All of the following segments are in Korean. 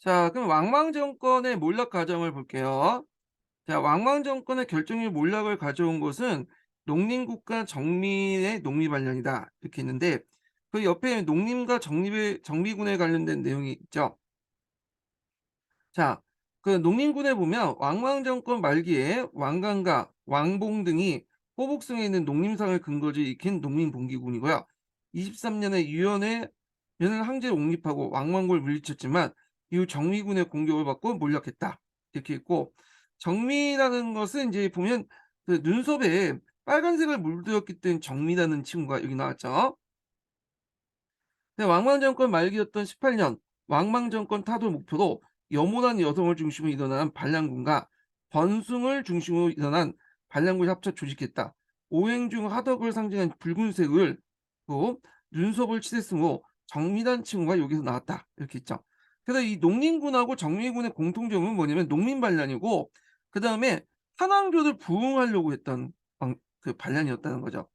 자, 그럼 왕망 정권의 몰락 과정을 볼게요. 자, 왕망 정권의 결정적 몰락을 가져온 것은 농림국가 정리의 농민반란이다. 이렇게 있는데 그 옆에 농림과 정비군에 관련된 내용이 있죠. 자, 그 농민군에 보면 왕망 정권 말기에 왕관과 왕봉 등이 호북성에 있는 농림상을 근거지 익힌 농민봉기군이고요. 23년에 유연의 연을 항제를 옹립하고 왕망군을 물리쳤지만 이후 정미군의 공격을 받고 몰락했다. 이렇게 있고 정미라는 것은 이제 보면 그 눈썹에 빨간색을 물들였기 때문에 정미라는 친구가 여기 나왔죠. 근데 왕망 정권 말기였던 18년 왕망 정권 타도 목표로 염원한 여성을 중심으로 일어난 반란군과 번숭을 중심으로 일어난 반란군이 합쳐 조직했다. 오행 중 하덕을 상징한 붉은색을 또 눈썹을 칠했으므로 정미란 칭호가 여기서 나왔다. 이렇게 있죠. 그래서 이 농민군하고 정미군의 공통점은 뭐냐면 농민 반란이고 그 다음에 한왕조를 부흥하려고 했던 그 반란이었다는 거죠.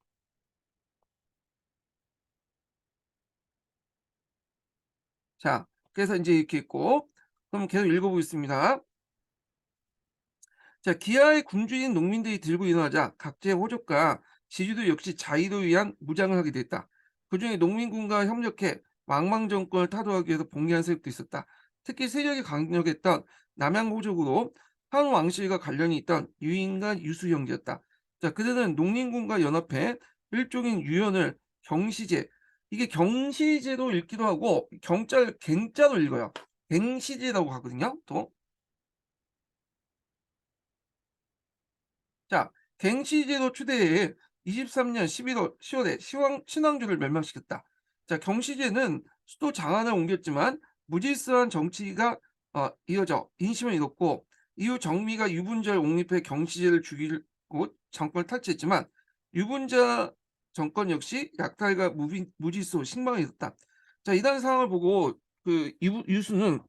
자, 그래서 이제 이렇게 있고 그럼 계속 읽어보겠습니다. 자, 기아의 굶주린 농민들이 들고 일어나자 각지의 호족과 지주도 역시 자의를 위한 무장을 하게 됐다. 그중에 농민군과 협력해 왕망 정권을 타도하기 위해서 봉기한 세력도 있었다. 특히 세력이 강력했던 남양 호족으로 한 왕실과 관련이 있던 유인과 유수 형제였다. 자, 그들은 농민군과 연합해 일종인 유연을 경시제, 이게 경시제로 읽기도 하고 갱자로 읽어요. 갱시제라고 하거든요. 또 자, 갱시제도 추대에 23년 11월 10월에 신왕조를 멸망시켰다. 자, 경시제는 수도 장안을 옮겼지만 무질서한 정치가 이어져 인심을 잃었고 이후 정미가 유분자를 옹립해 경시제를 죽이고 정권을 탈취했지만 유분자 정권 역시 약탈과 무질서 신망을 잃었다. 자, 이런 상황을 보고 그 유수는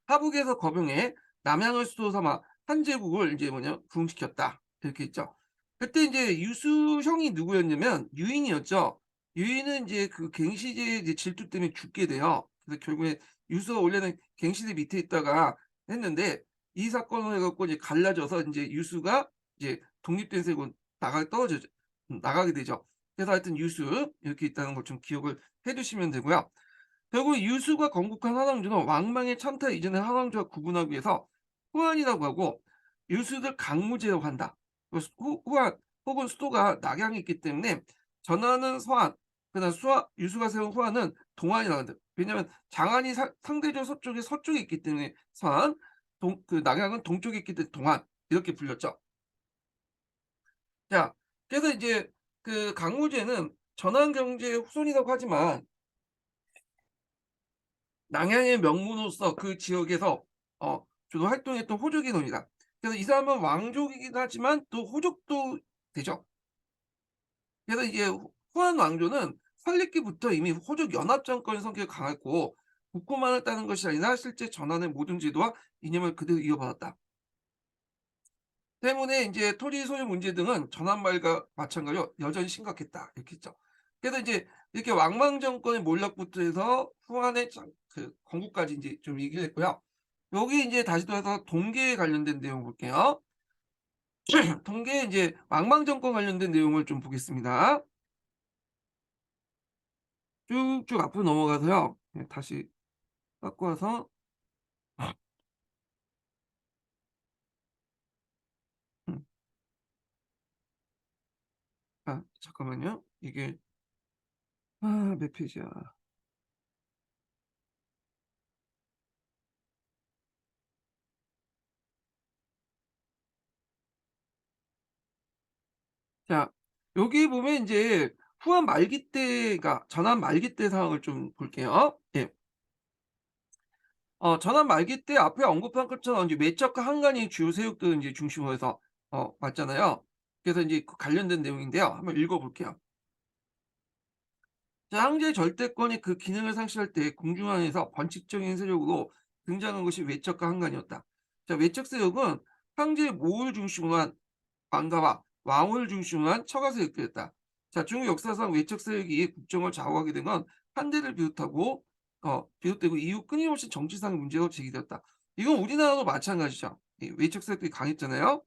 하북에서 거병해 남양을 수도 삼아 한제국을 이제 뭐냐 부흥시켰다. 이렇게 있죠. 그때 이제 유수형이 누구였냐면 유인이었죠. 유인은 이제 그 갱시제의 이제 질투 때문에 죽게 돼요. 그래서 결국에 유수가 원래는 갱시대 밑에 있다가 했는데 이 사건을 해갖고 이제 갈라져서 이제 유수가 이제 독립된 세군 나가게 되죠. 그래서 하여튼 유수 이렇게 있다는 걸 좀 기억을 해두시면 되고요. 결국 유수가 건국한 한왕조는 왕망의 참타 이전의 한왕조와 구분하기 위해서 후한이라고 하고 유수들 강무제라고 한다. 후한 혹은 수도가 낙양에 있기 때문에 전하는 서한, 그다음 유수가 세운 후한은 동한이라고 한다. 왜냐하면 장안이 상대적 서쪽에 있기 때문에 서한, 그 낙양은 동쪽에 있기 때문에 동한 이렇게 불렸죠. 자, 그래서 이제 그 강무제는 전환경제의 후손이라고 하지만 낭양의 명문으로서 그 지역에서 주로 활동했던 호족이 놈이다. 그래서 이 사람은 왕족이긴 하지만 또 호족도 되죠. 그래서 이제 후한 왕조는 설립기부터 이미 호족 연합 정권의 성격이 강했고 국고만 했다는 것이 아니라 실제 전환의 모든 제도와 이념을 그대로 이어받았다. 때문에 이제 토지 소유 문제 등은 전환말과 마찬가지로 여전히 심각했다. 이렇게 했죠. 그래서 이제 이렇게 왕망 정권의 몰락부터 해서 후한의 그 건국까지 이제 좀 얘기를 했고요. 여기 이제 다시 돌아서 동계에 관련된 내용 볼게요. 동계에 이제 왕망 정권 관련된 내용을 좀 보겠습니다. 쭉쭉 앞으로 넘어가서요. 네, 다시 갖고 와서 음, 잠깐만요. 이게 몇 페이지야. 자, 여기 보면 이제 후한 말기 때가 전한 말기 때 상황을 좀 볼게요. 예. 전한 말기 때 앞에 언급한 것처럼 이제 매적과 한간이 주요 세력들을 인제 중심으로 해서 왔잖아요. 그래서 인제 그 관련된 내용인데요. 한번 읽어 볼게요. 자, 황제의 절대권이 그 기능을 상실할 때 궁중안에서 번식적인 세력으로 등장한 것이 외척과 한간이었다. 자, 외척 세력은 황제의 모을 중심으로 한 왕가와 왕을 중심으로 한 처가 세력들이었다. 자, 중국 역사상 외척 세력이 국정을 좌우하게 된 건 한대를 비롯하고 비롯되고 이후 끊임없이 정치상 문제로 제기되었다. 이건 우리나라도 마찬가지죠. 이 외척 세력이 강했잖아요.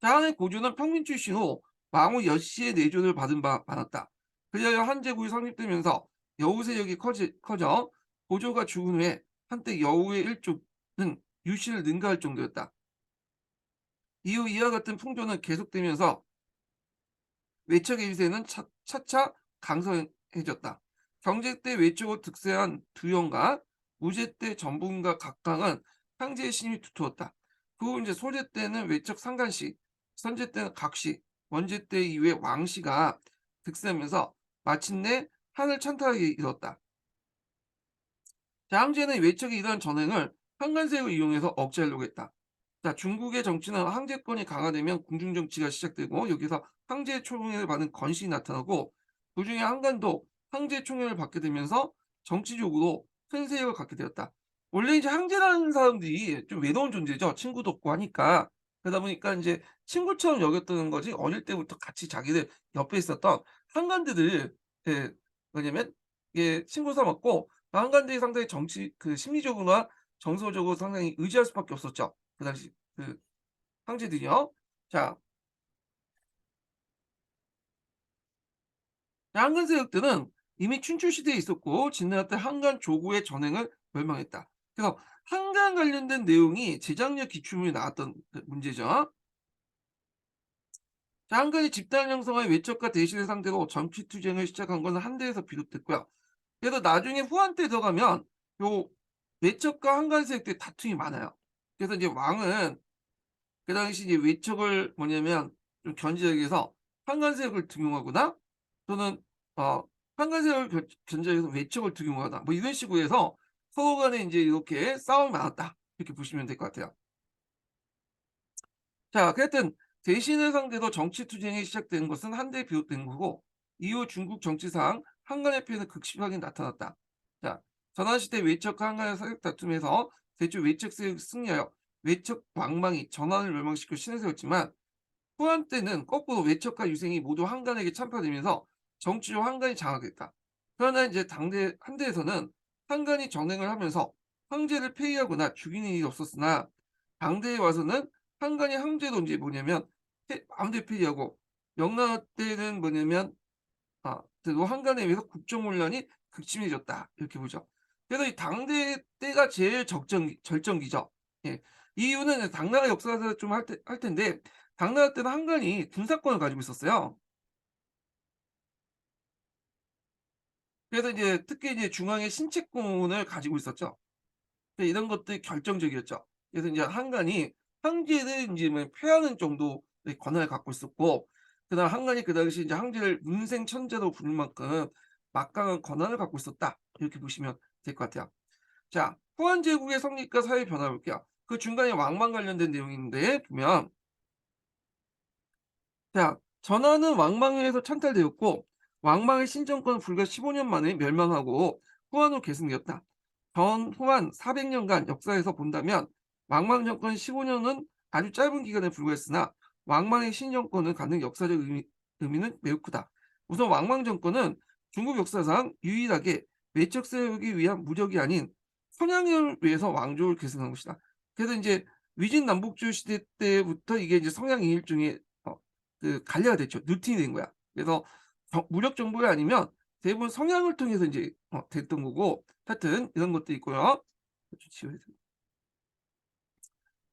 자한의 고조는 평민 출신으로 망후 여씨의 내조를 받은 바 많았다. 그리하여 한제국이 성립되면서 여우 세력이 커져 고조가 죽은 후에 한때 여우의 일족은 유씨를 능가할 정도였다. 이후 이와 같은 풍조는 계속되면서 외척의 위세는 차차 강성해졌다. 경제 때 외적으로 득세한 두영과 무제 때 전분과 각각은 황제의 신임이 두터웠다. 그 후 이제 소제 때는 외척 상간씨, 선제 때는 각씨, 원제 때 이후에 왕씨가 득세하면서 마침내 한을 찬탈하게 이뤘다. 자, 황제는 외척이 이러한 전횡을 한간세력을 이용해서 억제하려고 했다. 자, 중국의 정치는 황제권이 강화되면 궁중정치가 시작되고 여기서 황제의 총애를 받는 건실이 나타나고 그중에 한간도 황제의 총애를 받게 되면서 정치적으로 큰 세력을 갖게 되었다. 원래 이제 황제라는 사람들이 좀 외로운 존재죠. 친구도 없고 하니까. 그러다 보니까 이제 친구처럼 여겼던 거지 어릴 때부터 같이 자기들 옆에 있었던 한간들을 예, 뭐냐면 이게 친구 삼았고 한간들이 상당히 정치 그 심리적으로나 정서적으로 상당히 의지할 수밖에 없었죠. 그 당시 그 황제들이요. 자, 한간 세력들은 이미 춘추 시대에 있었고 진나라 때 한간 조구의 전횡을 멸망했다. 그래서 한간 관련된 내용이 제장력 기출문에 나왔던 그 문제죠. 자, 한간이 집단 형성한 외척과 대신을 상대로 정치 투쟁을 시작한 것은 한대에서 비롯됐고요. 그래서 나중에 후한 때 들어가면 요 외척과 한간 세력들의 다툼이 많아요. 그래서 이제 왕은 그 당시 이제 외척을 뭐냐면 좀 견제하기 위해서 판관세력을 등용하거나 또는 어 판관세력을 견제하기 위해서 외척을 등용하거나 뭐 이런 식으로 해서 서로 간에 인제 이렇게 싸움이 많았다. 이렇게 보시면 될 것 같아요. 자, 하여튼 대신을 상대로 정치 투쟁이 시작된 것은 한때 비롯된 거고 이후 중국 정치상 한간의 피해는 극심하게 나타났다. 자, 전환시대 외척과 한간의 사격 다툼에서 대조 외척 세력이 승리하여 외척 왕망이 전환을 멸망시켜 신을 세웠지만 후한 때는 거꾸로 외척과 유생이 모두 한간에게 참패되면서 정치적 한간이 장악됐다. 그러나 이제 당대 한대에서는 한간이 전횡을 하면서 황제를 폐위하거나 죽이는 일이 없었으나 당대에 와서는 한간이 황제도 이제 뭐냐면 마음대로 폐위하고 명나라 때는 뭐냐면 또 한간에 의해서 국정혼란이 극심해졌다 이렇게 보죠. 그래서 이 당대 때가 제일 절정기죠. 예. 이유는 당나라 역사에서 좀 할 텐데 당나라 때는 한간이 군사권을 가지고 있었어요. 그래서 이제 특히 이제 중앙에 신체권을 가지고 있었죠. 이런 것들이 결정적이었죠. 그래서 이제 한간이 황제를 인제 뭐 폐하는 정도의 권한을 갖고 있었고 그다음 한간이 그 당시 이제 황제를 문생천자로 부를 만큼 막강한 권한을 갖고 있었다. 이렇게 보시면 될 것 같아요. 자, 후한 제국의 성립과 사회 변화 볼게요. 그 중간에 왕만 관련된 내용이 있는데 보면 자, 전하는 왕망에 의해서 찬탈되었고 왕망의 신정권은 불과 15년 만에 멸망하고 후한으로 계승되었다. 후한 400년간 역사에서 본다면 왕망 정권 15년은 아주 짧은 기간에 불과했으나 왕망의 신정권을 갖는 역사적 의미는 매우 크다. 우선 왕망 정권은 중국 역사상 유일하게 외척 세우기 위한 무력이 아닌 선양을 위해서 왕조를 계승한 것이다. 그래서 이제 위진 남북조 시대 때부터 이게 이제 성향의 일종의 관리가 됐죠. 루틴이 된 거야. 그래서 무력 정보가 아니면 대부분 성향을 통해서 인제 됐던 거고 하여튼 이런 것도 있고요. 좀 지워야 돼.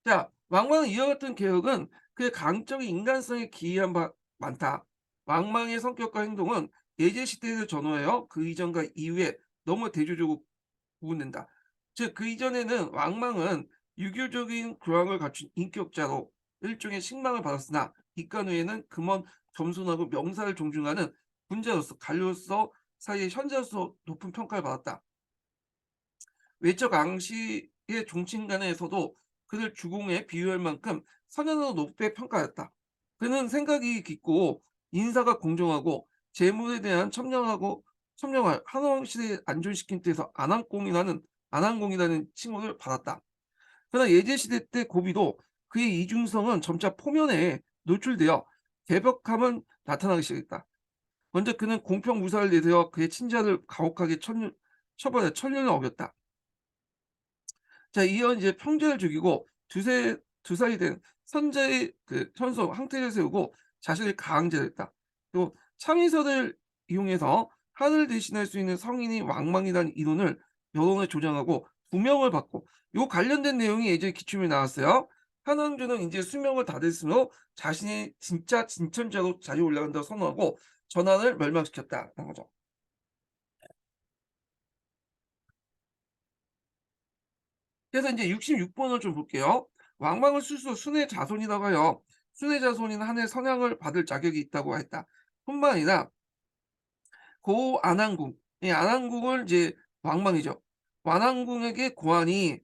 자, 왕망은 이와 같은 개혁은 그의 강적인 인간성에 기이한 바 많다. 왕망의 성격과 행동은 예제 시대를 전후하여 그 이전과 이후에 너무 대조적으로 구분된다. 즉 그 이전에는 왕망은 유교적인 교양을 갖춘 인격자로 일종의 신망을 받았으나 입간 후에는 금원 겸손하고 명사를 존중하는 군자로서 관료로서 사이의 현자로서 높은 평가를 받았다. 외적 앙시의 종친간에서도 그를 주공에 비유할 만큼 선연으로 높게 평가하였다. 그는 생각이 깊고 인사가 공정하고 재물에 대한 첨령을 한왕 시대에 안존시킨 데서 안항공이라는 칭호를 받았다. 그러나 예제시대 때 고비도 그의 이중성은 점차 포면에 노출되어 개벽함은 나타나기 시작했다. 먼저 그는 공평무사를 내세워 그의 친자를 가혹하게 처벌에 천년을 어겼다. 자, 이어 이제 평제를 죽이고 두 살이 된 선제의 그 현소 항태를 세우고 자신을 가항제했다. 또 창의설을 이용해서 하늘을 대신할 수 있는 성인이 왕망이라는 이론을 여론에 조장하고 부명을 받고 요 관련된 내용이 예전에 기출문에 나왔어요. 한왕조는 이제 수명을 다 됐으므로 자신이 진짜 진천자로 자리에 올라간다고 선언하고 전한을 멸망시켰다는 거죠. 그래서 이제 66번을 좀 볼게요. 왕망을 술수 순의 자손이라고 하여 순의 자손인 한해 선양을 받을 자격이 있다고 했다. 뿐만 아니라 고 안항궁, 이 안항궁을 이제 왕망이죠. 완항궁에게 고한이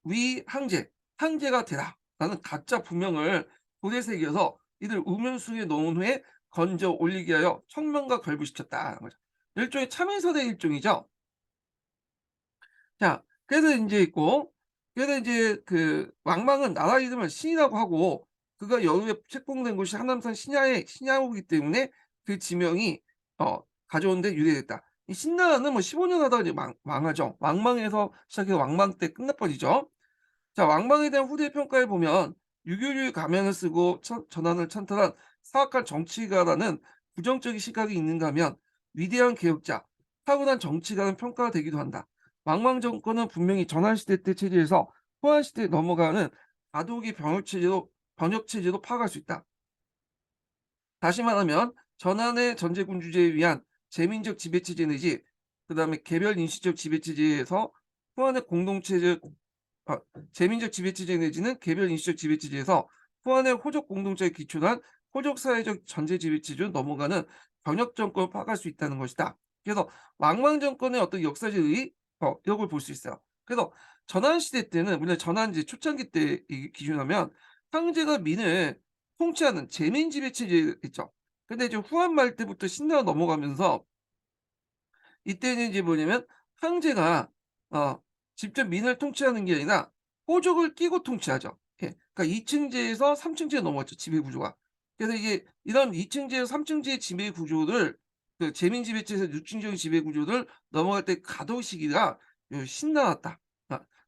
위 항제, 항제가 되라라는 가짜 분명을 고대 새겨서 이들 우면수에 넣은 후에 건져 올리게 하여 청명과 결부시켰다는 거죠. 일종의 참의설의 일종이죠. 자, 그래서 인제 있고 그래서 인제 그 왕망은 나라 이름을 신이라고 하고 그가 여우에 책봉된 곳이 한남산 신야의 신야호이기 때문에 그 지명이 가져온 데 유래됐다. 이 신라는 뭐 15년 하다가 이제 망하죠. 왕망에서 시작해서 왕망 때 끝나버리죠. 자, 왕망에 대한 후대 평가에 보면 유교류의 가면을 쓰고 전환을 찬탈한 사악한 정치가라는 부정적인 시각이 있는가 하면 위대한 개혁자, 타고난 정치가는 평가가 되기도 한다. 왕망 정권은 분명히 전환시대 때 체제에서 호환시대에 넘어가는 가도기 병역체제로 파악할 수 있다. 다시 말하면 전환의 전제군주제에 의한 재민적 지배체제 내지 그다음에 개별 인시적 지배체제에서 호환의 공동체제 아 재민적 지배체제 내지는 개별 인시적 지배체제에서 후한의 호적 공동체에 기초한 호적 사회적 전제 지배체제로 넘어가는 병역 정권을 파악할 수 있다는 것이다. 그래서 왕망 정권의 어떤 역사적 이력을 볼 수 있어요. 그래서 전환 시대 때는 물론 전환 이제 초창기 때 기준하면 황제가 민을 통치하는 재민 지배 체제 있죠. 근데 이제 후한 말 때부터 신라로 넘어가면서 이때는 이제 뭐냐면 황제가 어 직접 민을 통치하는 게 아니라 호족을 끼고 통치하죠. 예. 그러니까 2 층제에서 3 층제로 넘어갔죠, 지배 구조가. 그래서 이게 이런 2 층제에서 3 층제의 지배 구조를 그 재민 지배체에서 6 층제의 지배 구조를 넘어갈 때 가도 시기가 요 신라였다.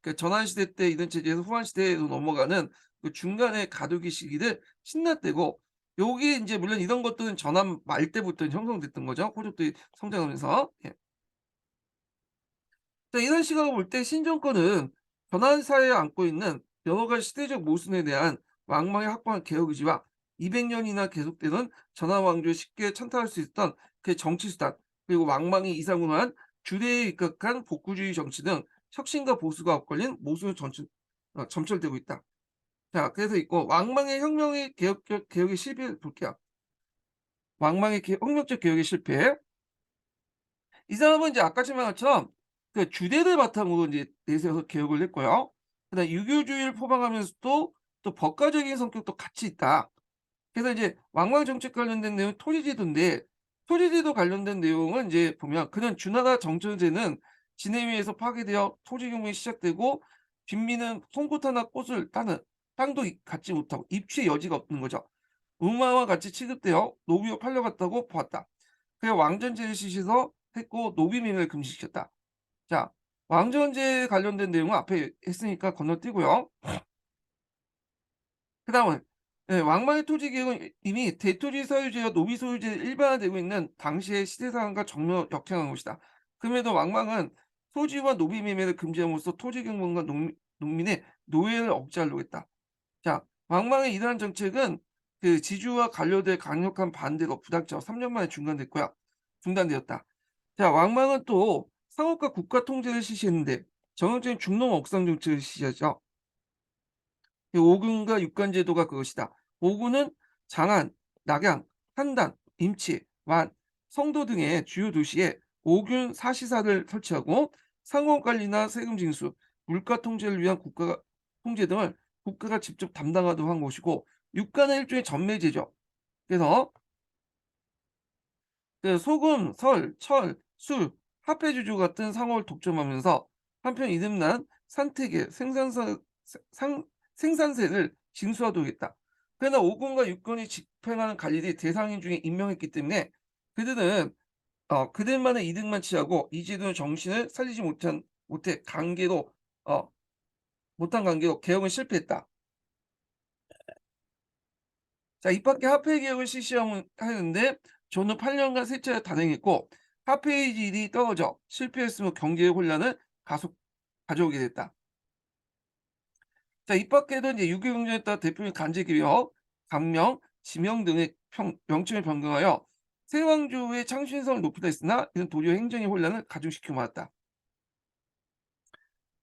그 전환 시대 때 이런 체제에서 후한 시대로 넘어가는 그 중간의 가도기 시기를 신라 때고 요게 인제 물론 이런 것들은 전환 말 때부터 형성됐던 거죠, 호족들이 성장하면서. 예. 자, 이런 시각을 볼 때 신정권은 변한 사회에 안고 있는 여러 가지 시대적 모순에 대한 왕망이 확보한 개혁 의지와 200 년이나 계속되는 전하 왕조에 쉽게 찬탈할 수 있었던 그 정치 수단, 그리고 왕망이 이상훈한 주례에 입각한 복구주의 정치 등 혁신과 보수가 엇걸린 모순을 점철되고 있다. 자, 그래서 있고 왕망의 혁명의 개혁의 실패를 볼게요. 왕망의 혁명적 개혁의 실패. 이 사람은 이제 아까 말한 것처럼 그 주대를 바탕으로 이제 내세워서 개혁을 했고요. 그다음에 유교주의를 포방하면서도 또 법가적인 성격도 같이 있다. 그래서 이제 왕망 정책 관련된 내용은 토지제도인데 토지제도 관련된 내용은 이제 보면 그는 주나라 정처제는 진해위에서 파괴되어 토지 경쟁이 시작되고 빈민은 송곳하나 꽃을 따는 땅도 갖지 못하고 입지의 여지가 없는 거죠. 음화와 같이 취급되어 노비로 팔려갔다고 보았다. 그래 왕전제를 실시해서 했고 노비민을 금지시켰다. 자, 왕전제 관련된 내용은 앞에 했으니까 건너뛰고요. 그다음은 예, 왕망의 토지 개혁은 이미 대토지 소유제와 노비 소유제가 일반화되고 있는 당시의 시대 상황과 정면 역행한 것이다. 그럼에도 왕망은 토지와 노비 매매를 금지함으로써 토지 경영과 농민의 노예를 억제하려고 했다. 자, 왕망의 이러한 정책은 그 지주와 관료들의 강력한 반대로 부닥쳐 3년 만에 중단되었다. 자, 왕망은 또 상업과 국가 통제를 실시했는데 전형적인 중농 억상 정책을 실시하죠. 이 오군과 육관 제도가 그것이다. 오군은 장안, 낙양, 한단, 임치, 완, 성도 등의 주요 도시에 오균 사시사를 설치하고 상업 관리나 세금 징수, 물가 통제를 위한 국가 통제 등을 국가가 직접 담당하도록 한 것이고 육관은 일종의 전매제죠. 그래서 그 소금, 설, 철, 술, 화폐주조 같은 상업을 독점하면서 한편 이듬난 산택의 생산세를 징수하도록 했다. 그러나 5군과 6군이 집행하는 관리들이 대상인 중에 임명했기 때문에 그들은 그들만의 이득만 취하고 이제도 정신을 살리지 못해 관계로 어 못한 관계로 개혁은 실패했다. 자, 입학기 화폐 개혁을 실시하는데 존은 8년간 세 차례 단행했고 화폐의 질이 떨어져 실패했으며 경제의 혼란을 가속 가져오게 됐다. 자, 입학기에도 이제 유교 경쟁에 따라 대표님 간제 개혁, 감명, 지명 등의 명칭을 변경하여 새 왕조의 창신성을 높이려 했으나 이는 도리어 행정의 혼란을 가중시키고 말았다.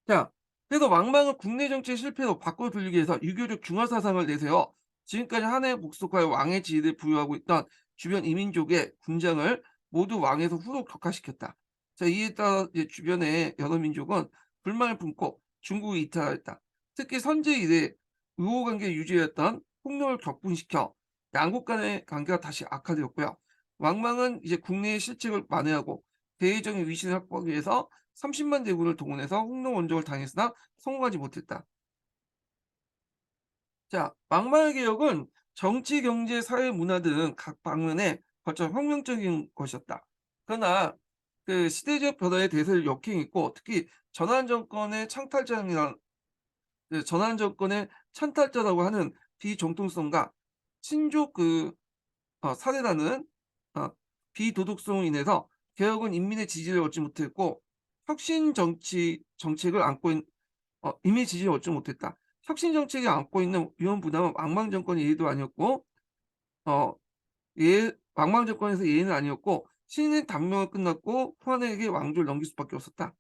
자, 그래서 왕망은 국내 정치의 실패로 바꿔 돌리기 위해서 유교적 중화 사상을 내세워 지금까지 한해 복속하여 왕의 지위를 부여하고 있던 주변 이민족의 군장을 모두 왕에서 후로 격화시켰다. 자, 이에 따라 이제 주변의 여러 민족은 불만을 품고 중국에 이탈했다. 특히 선제 이래 의호 관계 유지였던 폭력을 격분시켜 양국 간의 관계가 다시 악화되었고요. 왕망은 이제 국내의 실책을 만회하고 대외적인 위신을 확보하기 위해서 30만 대군을 동원해서 홍농 원정을 당했으나 성공하지 못했다. 자, 망마의 개혁은 정치, 경제, 사회, 문화 등 각 방면에 걸쳐 혁명적인 것이었다. 그러나 그 시대적 변화의 대세를 역행했고 특히 전환 정권의 창탈자이란 전환 정권의 찬탈자라고 하는 비정통성과 친족 사례라는 어 비도덕성으로 인해서 개혁은 인민의 지지를 얻지 못했고 혁신 정책을 안고 인민의 지지를 얻지 못했다. 혁신 정책이 안고 있는 위험 부담은 왕망 정권의 예의도 아니었고 어 왕망 정권에서 예의는 아니었고 신의 단명은 끝났고 후한에게 왕조를 넘길 수밖에 없었다.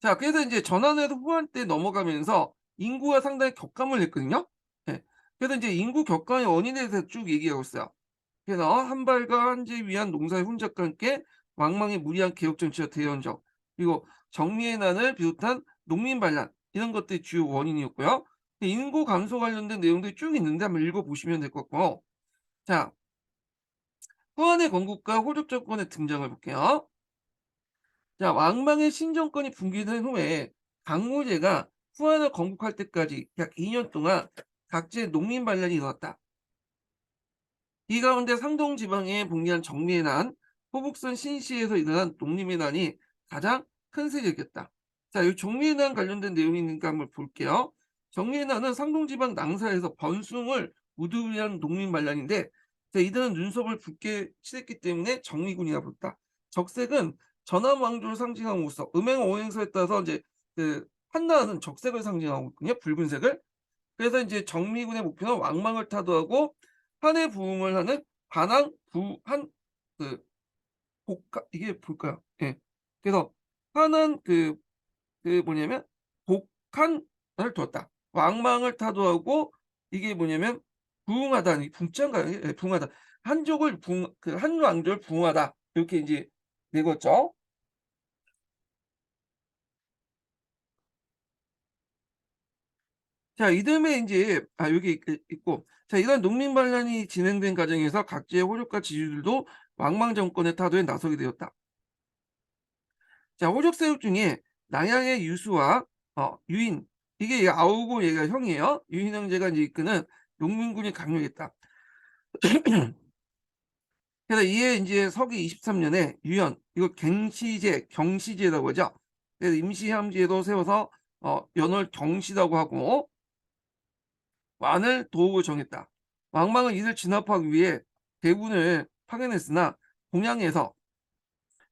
자, 그래서 인제 전환에서 후한 때 넘어가면서 인구가 상당히 격감을 했거든요. 예. 그래서 인제 인구 격감의 원인에 대해서 쭉 얘기하고 있어요. 그래서 한발과 한지를 위한 농사의 혼잡과 함께 왕망의 무리한 개혁 정치와 대연정 그리고 정리의 난을 비롯한 농민 반란 이런 것들이 주요 원인이었고요. 인구 감소 관련된 내용들이 쭉 있는데 한번 읽어 보시면 될 것 같고 자, 후한의 건국과 호족 정권의 등장을 볼게요. 자, 왕망의 신정권이 붕괴된 후에 강무제가 후한을 건국할 때까지 약 2년 동안 각지의 농민 반란이 일어났다. 이 가운데 상동 지방에 붕괴한 정리의 난, 호북선 신시에서 일어난 농림의 난이 가장 큰 세력이었다. 자, 이 정리의 난 관련된 내용이 있는가 한번 볼게요. 정리의 난은 상동 지방 낭사에서 번숭을 우두위한 농민 반란인데 자, 이들은 눈썹을 붉게 칠했기 때문에 정리군이라 부르다. 적색은 전함 왕조를 상징함으로써 음행 오행서에 따라서 이제 그 한나라는 적색을 상징하고 있거든요. 붉은색을. 그래서 이제 정미군의 목표는 왕망을 타도하고 한해 부흥을 하는 반항 부한 그 복하 이게 뭘까요? 예. 그래서 한한 뭐냐면 복한을 두었다. 왕망을 타도하고 이게 뭐냐면 부흥하다는 붕자인가요? 예, 부흥하다. 한족을 부흥 한 왕조를 부흥하다. 이렇게 인제 되겠죠. 자, 이듬해 인제 여기 있고 자, 이런 농민 반란이 진행된 과정에서 각지의 호족과 지주들도 왕망 정권의 타도에 나서게 되었다. 자, 호족 세력 중에 남양의 유수와 유인 이게 아우고 얘가 형이에요. 유인 형제가 인제 이끄는 농민군이 강력했다. 그래서 이에 인제 서기 23 년에 유연 이거 경시제라고 하죠. 그래서 임시함제도 세워서 연월 경시라고 하고 완을 도읍을 정했다. 왕망은 이를 진압하기 위해 대군을 파견했으나 동양에서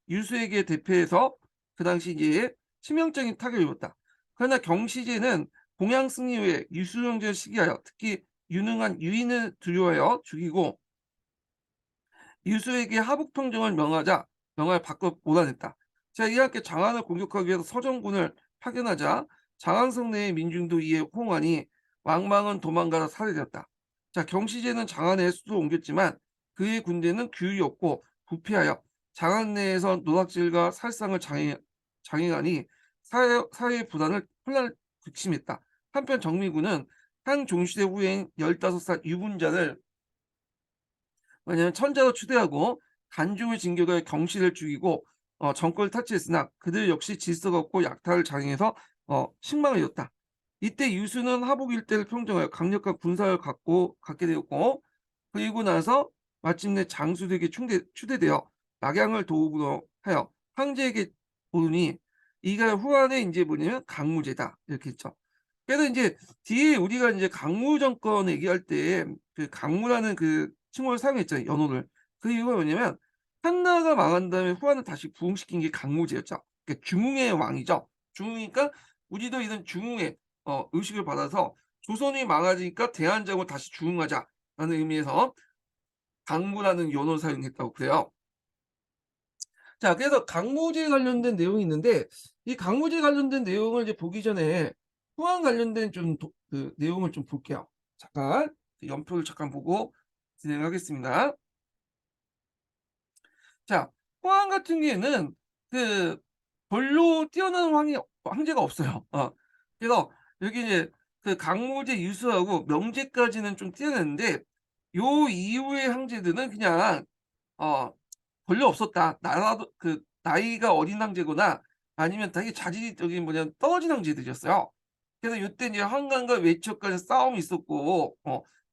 유수에게 대표해서 그 당시 이제 치명적인 타격을 입었다. 그러나 경시제는 동양 승리 후에 유수 형제를 시기하여 특히 유능한 유인을 두려워하여 죽이고 유수에게 하북 평정을 명할 밖으로 몰아냈다. 자, 이와 함께 장안을 공격하기 위해서 서정군을 파견하자 장안성 내의 민중도 이에 호응하니 왕망은 도망가다 살해되었다. 자, 경시제는 장안에 수도 옮겼지만 그의 군대는 규율이 없고 부패하여 장안 내에서 노략질과 살상을 장행하니 사회 분란을 혼란을 극심했다. 한편 정미군은 한 종시대 후예인 15살 유분자를 왜냐하면 천자로 추대하고 간중을 징계하여 경시를 죽이고 정권을 타치했으나 그들 역시 질서가 없고 약탈을 장행해서 식망을 이뤘다. 이때 유수는 하복 일대를 평정하여 강력한 군사를 갖게 되었고 그리고 나서 마침내 장수들에게 추대되어 낙양을 도읍으로 하여 황제에게 오르니 이가 후한의 인제 뭐냐면 강무제다 이렇게 했죠. 그래서 인제 뒤에 우리가 인제 강무 정권 얘기할 때 그 강무라는 그 칭호를 사용했잖아요, 연호를. 그 이유가 뭐냐면 한나라가 망한 다음에 후한을 다시 부흥시킨 게 강무제였죠. 그러니까 중흥의 왕이죠. 중흥이니까 우리도 이런 중흥의 의식을 받아서 조선이 망하니까 대한제국을 다시 중흥하자라는 의미에서 강무라는 연호를 사용했다고 그래요. 자, 그래서 강무제에 관련된 내용이 있는데 이 강무제에 관련된 내용을 이제 보기 전에 후한 관련된 좀 그 내용을 좀 볼게요. 잠깐 연표를 잠깐 보고 진행하겠습니다. 자, 호황 같은 경우에는 그 별로 뛰어난 황제가 없어요. 그래서 여기 이제 그 강무제 유수하고 명제까지는 좀 뛰어났는데 요 이후의 황제들은 그냥 어 별로 없었다. 나라도 그 나이가 어린 황제거나 아니면 되게 자질이 저기 뭐냐 떨어진 황제들이었어요. 그래서 요때 이제 한강과 외척 간의 싸움이 있었고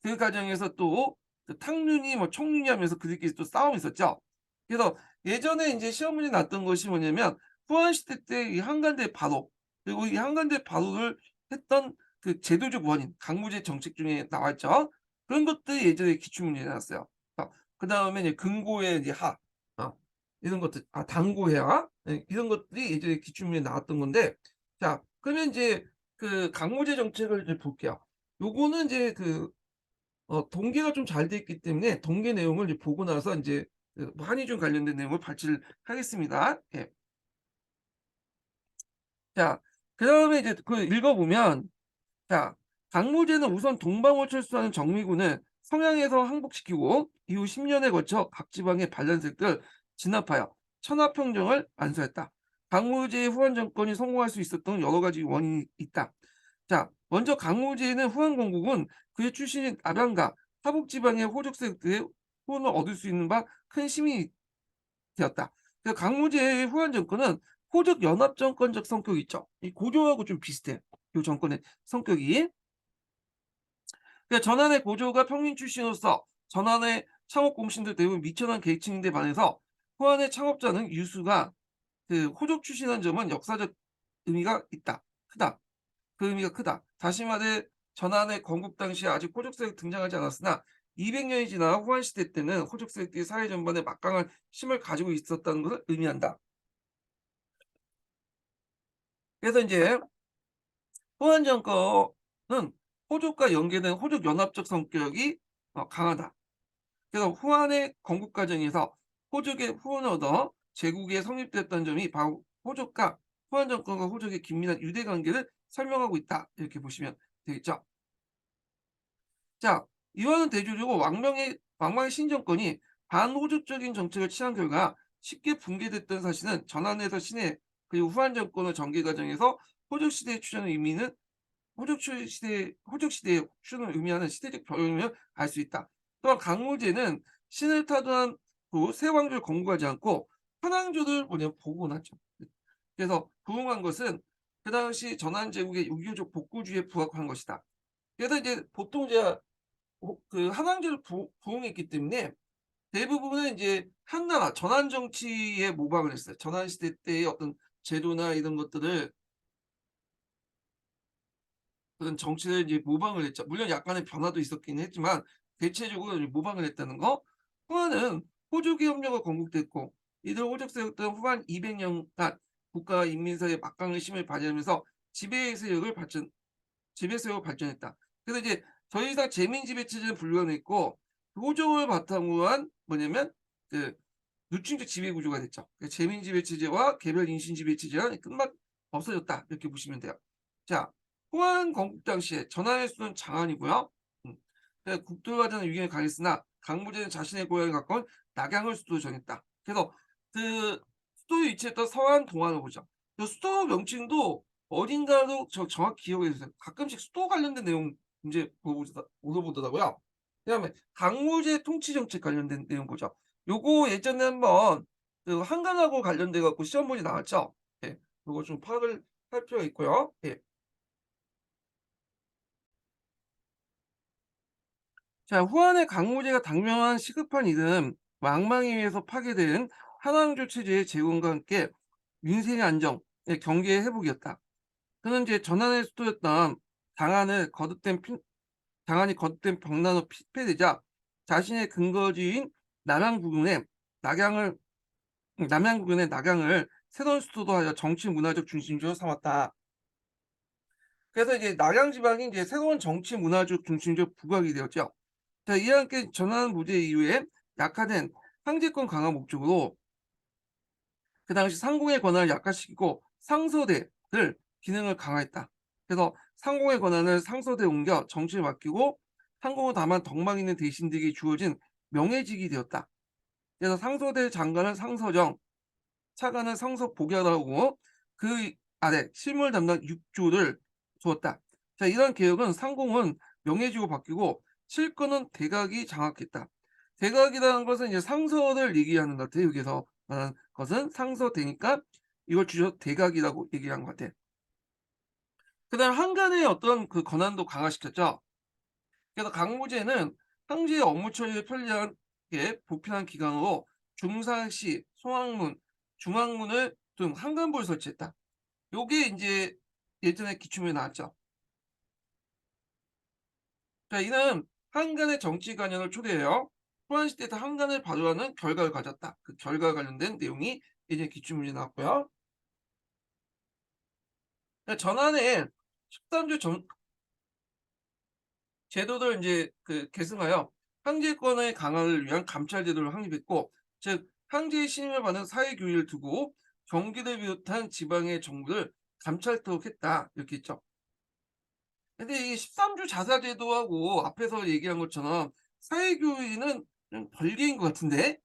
그 과정에서 또 그 탕륜이 뭐 청륜이 하면서 그들끼리 또 싸움이 있었죠. 그래서 예전에 인제 시험 문제 났던 것이 뭐냐면 후한 시대 때 이 한간대 바로 그리고 이 한간대 바로를 했던 그 제도적 원인 강무제 정책 중에 나왔죠. 그런 것들이 예전에 기출 문제에 나왔어요. 그다음에 이제 금고의 이제 하 어 이런 것들 당고의 하 이런 것들이 예전에 기출 문제에 나왔던 건데 자 그러면 인제 그 강무제 정책을 이제 볼게요. 요거는 이제 그 동계가 좀 잘 돼 있기 때문에 동계 내용을 이제 보고 나서 인제 그 한의중 관련된 내용을 발췌를 하겠습니다. 예. 자 그다음에 이제 그 읽어 보면 자 강무제는 우선 동방을 철수하는 정미군을 성향에서 항복시키고 이후 10 년에 걸쳐 각 지방의 반란세력을 진압하여 천하평정을 안수했다. 강무제의 후한 정권이 성공할 수 있었던 여러 가지 원인이 있다. 자 먼저 강무제는 후한 공국은 그의 출신인 남양과 하북 지방의 호족 세력들의 후원을 얻을 수 있는 바 큰 힘이 되었다. 그 강무제의 후한 정권은 호족 연합 정권적 성격이 있죠. 이 고조하고 좀 비슷해요. 요 정권의 성격이. 전환의 고조가 평민 출신으로서 전환의 창업 공신들 대부분 미천한 계층인데 반해서 후한의 창업자는 유수가 그 호족 출신이라는 점은 역사적 의미가 있다. 크다. 그 의미가 크다. 다시 말해 전환의 건국 당시에 아직 호족 세력이 등장하지 않았으나 200 년이 지나 후한 시대 때는 호족 세력들이 사회 전반에 막강한 힘을 가지고 있었다는 것을 의미한다. 그래서 인제 후한 정권은 호족과 연계된 호족 연합적 성격이 강하다. 그래서 후한의 건국 과정에서 호족의 후원을 얻어 제국에 성립됐다는 점이 바로 호족과 후한 정권과 호족의 긴밀한 유대 관계를 설명하고 있다. 이렇게 보시면 되겠죠. 자, 이와는 대조적으로 왕망의 신정권이 반호족적인 정책을 취한 결과 쉽게 붕괴됐던 사실은 전환에서 신해 그리고 후한 정권의 전개 과정에서 호족 시대의 출현을 의미는 호족 시대의 출현을 의미하는 시대적 변형을 알 수 있다. 또한 강무제는 신을 타도한 그 새 왕조를 건국하지 않고 한 왕조를 복원하죠. 그래서 부흥한 것은 그 당시 전한 제국의 유교적 복구주의에 부합한 것이다. 그래서 이제 보통 이제 그 한왕조를 부흥했기 때문에 대부분은 이제 한나라 전한 정치에 모방을 했어요. 전한 시대 때의 어떤 제도나 이런 것들을 그런 정치를 이제 모방을 했죠. 물론 약간의 변화도 있었긴 했지만 대체적으로 이제 모방을 했다는 거. 후한은 호족의 협력을 건국됐고 이들 호족 세력들은 후한 200 년간 국가와 인민 사이의 막강한 힘을 발휘하면서 지배 세력을 발전했다. 그래서 이제 더 이상 재민 지배 체제는 불가능했고 호족을 바탕으로 한 뭐냐면 그 누층적 지배 구조가 됐죠. 재민 지배 체제와 개별 인신 지배 체제가 끝막 없어졌다. 이렇게 보시면 돼요. 자, 후한 건국 당시에 전하의 수는 장안이고요. 음. 국토과자는 유경에 강했으나 강무제는 자신의 고향에 가까운 낙양을 수도로 정했다. 그래서 그 수도에 위치했던 서안 동안을 보죠. 그 수도 명칭도 어딘가로 정확히 기억해 주세요. 가끔씩 수도 관련된 내용 문제 물어보더라고요. 그다음에 강무제 통치 정책 관련된 내용 보죠. 요거 예전에 한번 그 한강하고 관련돼 갖고 시험 문제 나왔죠. 예. 요거 좀 파악을 할 필요가 있고요. 예. 자, 후한의 강무제가 당면한 시급한 일은 망망에 의해서 파괴된 한왕조 체제의 재건과 함께 민생의 안정, 경제의 회복이었다. 그는 이제 전한의 수도였던 장안을 거듭된 장안이 거듭된 병난으로 피폐되자 자신의 근거지인 남양부근의 낙양을 남양부근의 낙양을 새로운 수도로 하여 정치 문화적 중심지로 삼았다. 그래서 이제 낙양 지방이 이제 새로운 정치 문화적 중심지로 부각이 되었죠. 자, 이와 함께 전환 무제 이후에 약화된 상제권 강화 목적으로 그 당시 상공의 권한을 약화시키고 상서대를 기능을 강화했다. 그래서 상공의 권한을 상서대에 옮겨 정치를 맡기고 상공은 다만 덕망 있는 대신들에게 주어진 명예직이 되었다. 그래서 상서대 장관은 상서정, 차관은 상서복야라고 그 아래 실물 담당 6조를 두었다. 자, 이런 개혁은 상공은 명예직으로 바뀌고 실권은 대각이 장악했다. 대각이라는 것은 이제 상서를 얘기하는 것 같아요. 여기서 말하는 것은 상서대니까 이걸 줄여서 대각이라고 얘기한 것 같아요. 그다음 한간의 어떤 그 권한도 강화시켰죠. 그래서 강무제는 황제의 업무 처리를 편리하게 보편한 기관으로 중상시, 송악문, 중앙문을 등 한간부를 설치했다. 요게 인제 예전에 기출문에 나왔죠. 자, 이는 한간의 정치 관연을 초래하여 소환시대에서 한간을 발효하는 결과를 가졌다. 그 결과와 관련된 내용이 예전에 기출문제 나왔고요. 전환에 13조 제도를 인제 그 계승하여 황제권의 강화를 위한 감찰 제도를 확립했고, 즉 황제의 신임을 받는 사회 교의를 두고 경기를 비롯한 지방의 정부를 감찰토록 했다. 이렇게 했죠. 근데 이 13주 자사 제도하고 앞에서 얘기한 것처럼 사회교위는 좀 별개인 것 같은데?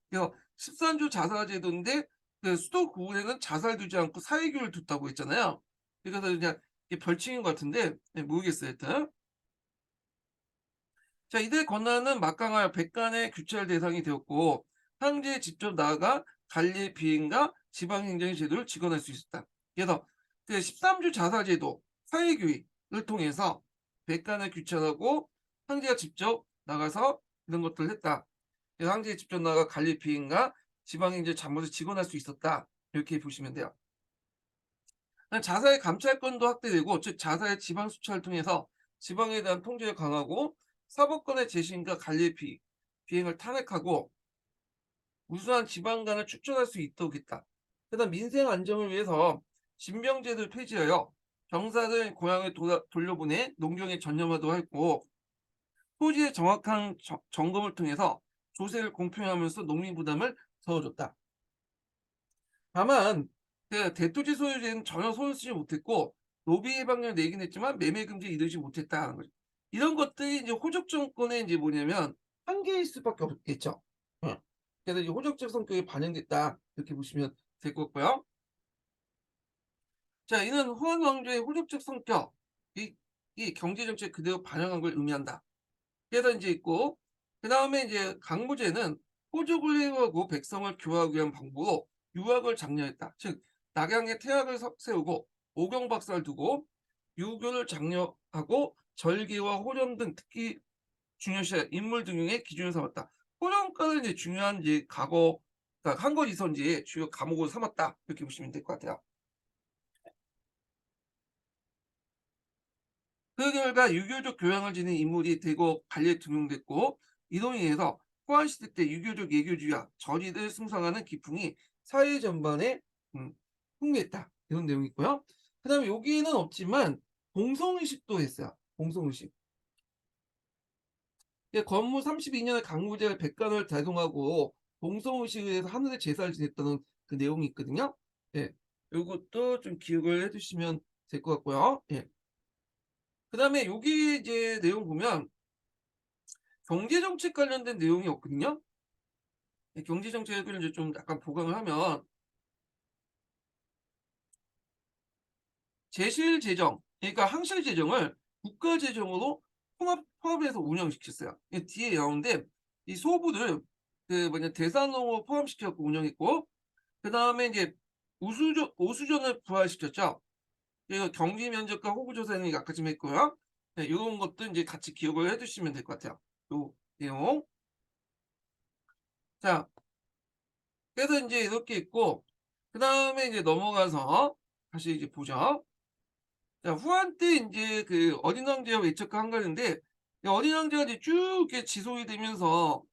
그래서 13주 자사 제도인데 그 수도 구은행은 자사를 두지 않고 사회교위를 뒀다고 했잖아요. 그래서 그냥 이게 별칭인 것 같은데 모르겠어요, 하여튼. 자, 이들 권한은 막강하여 백간의 규찰 대상이 되었고 황제에 직접 나아가 관리 비행과 지방행정의 제도를 직언할 수 있었다. 그래서 그 13주 자사제도 사회교육을 통해서 백간을 규찰하고 황제가 직접 나가서 이런 것들을 했다. 그래서 황제가 직접 나가 관리 비행과 지방행정 잘못을 직언할 수 있었다. 이렇게 보시면 돼요. 자사의 감찰권도 확대되고, 즉 자사의 지방 수찰을 통해서 지방에 대한 통제를 강화하고 사법권의 재신과 관리 비행을 탄핵하고 우수한 지방관을 추천할 수 있도록 했다. 그다음 민생 안정을 위해서 진병제를 폐지하여 병사들 고향에 돌려보내 농경에 전념하도록 했고, 토지의 정확한 점검을 통해서 조세를 공평하면서 농민 부담을 덜어줬다. 다만 그 대토지 소유주는 전혀 손을 쓰지 못했고 노비 해방령을 내긴 했지만 매매 금지에 이르지 못했다는 거죠. 이런 것들이 이제 호적 정권의 이제 뭐냐면 한계일 수밖에 없겠죠. 예. 그래서 이제 호적적 성격이 반영됐다 이렇게 보시면 될 것 같고요. 자, 이는 후한 왕조의 호적적 성격, 이 경제 정책 그대로 반영한 걸 의미한다. 그래서 이제 있고, 그 다음에 이제 강무제는 호족을 해하고 백성을 교화하기 위한 방법으로 유학을 장려했다. 즉 낙양에 태학을 세우고 오경박사를 두고 유교를 장려하고 절개와 호령 등 특히 중요시 인물 등용의 기준을 삼았다. 호령과는 이제 중요한 이제 과거, 그러니까 한거지선지의 주요 과목으로 삼았다. 이렇게 보시면 될 것 같아요. 그 결과 유교적 교양을 지닌 인물이 대거 관리에 등용됐고, 이로 인해서 호안시대 때 유교적 예교주의와 절이를 숭상하는 기풍이 사회 전반에 풍미했다. 이런 내용이 있고요. 그 다음에 여기는 없지만 공성의식도 했어요. 공성의식. 건무 32년에 강무제가 백간을 대동하고 공성의식에 의해서 하늘의 제사를 지냈다는 그 내용이 있거든요. 예, 요것도 좀 기억을 해두시면 될 것 같고요. 예. 그 다음에 여기 이제 내용 보면 경제정책 관련된 내용이 없거든요. 경제정책을 이제 좀 약간 보강을 하면 제실재정, 그러니까 항실재정을 국가재정으로 포함해서 운영시켰어요. 뒤에 나오는데 이 소부를 그 뭐냐 대산농으로 포함시켜서 운영했고, 그 다음에 이제 오수전을 부활시켰죠. 그리고 경기 면적과 호구조사는 아까 좀 했고요. 네, 이런 것도 이제 같이 기억을 해두시면 될 것 같아요. 요 내용. 자, 그래서 이제 이렇게 있고, 그 다음에 이제 넘어가서 다시 이제 보죠. 자, 후한 때 이제 그 어린 왕제와 외척과 한가인데, 어린 왕제가 이제 쭉 이렇게 지속이 되면서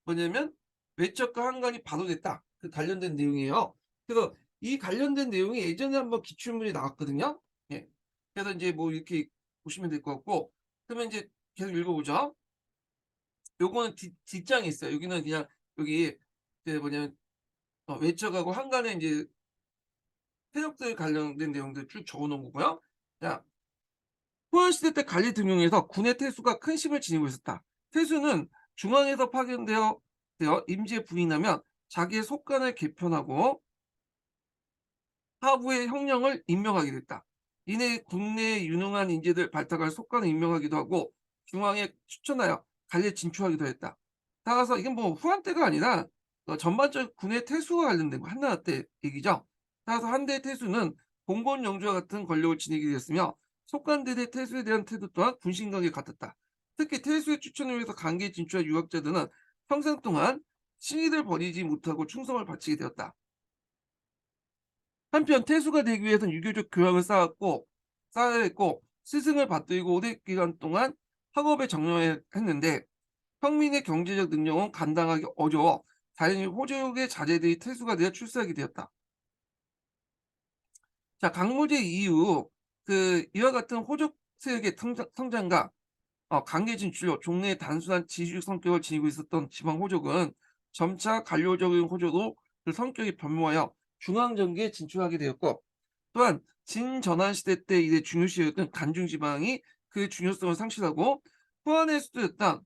뭐냐면 외척과 한간이 바로됐다. 그 관련된 내용이에요. 그래서 이 관련된 내용이 예전에 한번 기출문이 나왔거든요. 예. 그래서 이제 뭐 이렇게 보시면 될 것 같고, 그러면 이제 계속 읽어보죠. 요거는 뒷장이 있어요. 여기는 그냥 여기 그 뭐냐면 외척하고 한간에 이제 세력들 관련된 내용들 쭉 적어놓은 거고요. 자, 후한시대 때 관리 등용에서 군의 태수가 큰 힘을 지니고 있었다. 태수는 중앙에서 파견되어 임지에 부인하면 자기의 속간을 개편하고 하부의 형령을 임명하게 됐다. 이내 국내에 유능한 인재들 발탁할 속간을 임명하기도 하고 중앙에 추천하여 관리에 진출하기도 했다. 따라서 이게 뭐 후한 때가 아니라 전반적 군의 태수와 관련된 거 한나라 때 얘기죠. 따라서 한대 태수는 봉건 영주와 같은 권력을 지니게 되었으며 속간들의 태수에 대한 태도 또한 군신각에 같았다. 특히 태수의 추천을 위해서 강기에 진출한 유학자들은 평생 동안 신의를 버리지 못하고 충성을 바치게 되었다. 한편 태수가 되기 위해서는 유교적 교양을 쌓아야 했고 스승을 받들고 오랜 기간 동안 학업에 정려했는데 평민의 경제적 능력은 감당하기 어려워 다행히 호족의 자제들이 태수가 되어 출세하게 되었다. 자, 강무제 이후 이와 같은 호족 세력의 성장과 강계 진출로 종래의 단순한 지주직 성격을 지니고 있었던 지방 호족은 점차 관료적인 호족으로 그 성격이 변모하여 중앙정계에 진출하게 되었고, 또한 진전환 시대 때 이래 중요시였던 간중 지방이 그 중요성을 상실하고 후한의 수도였던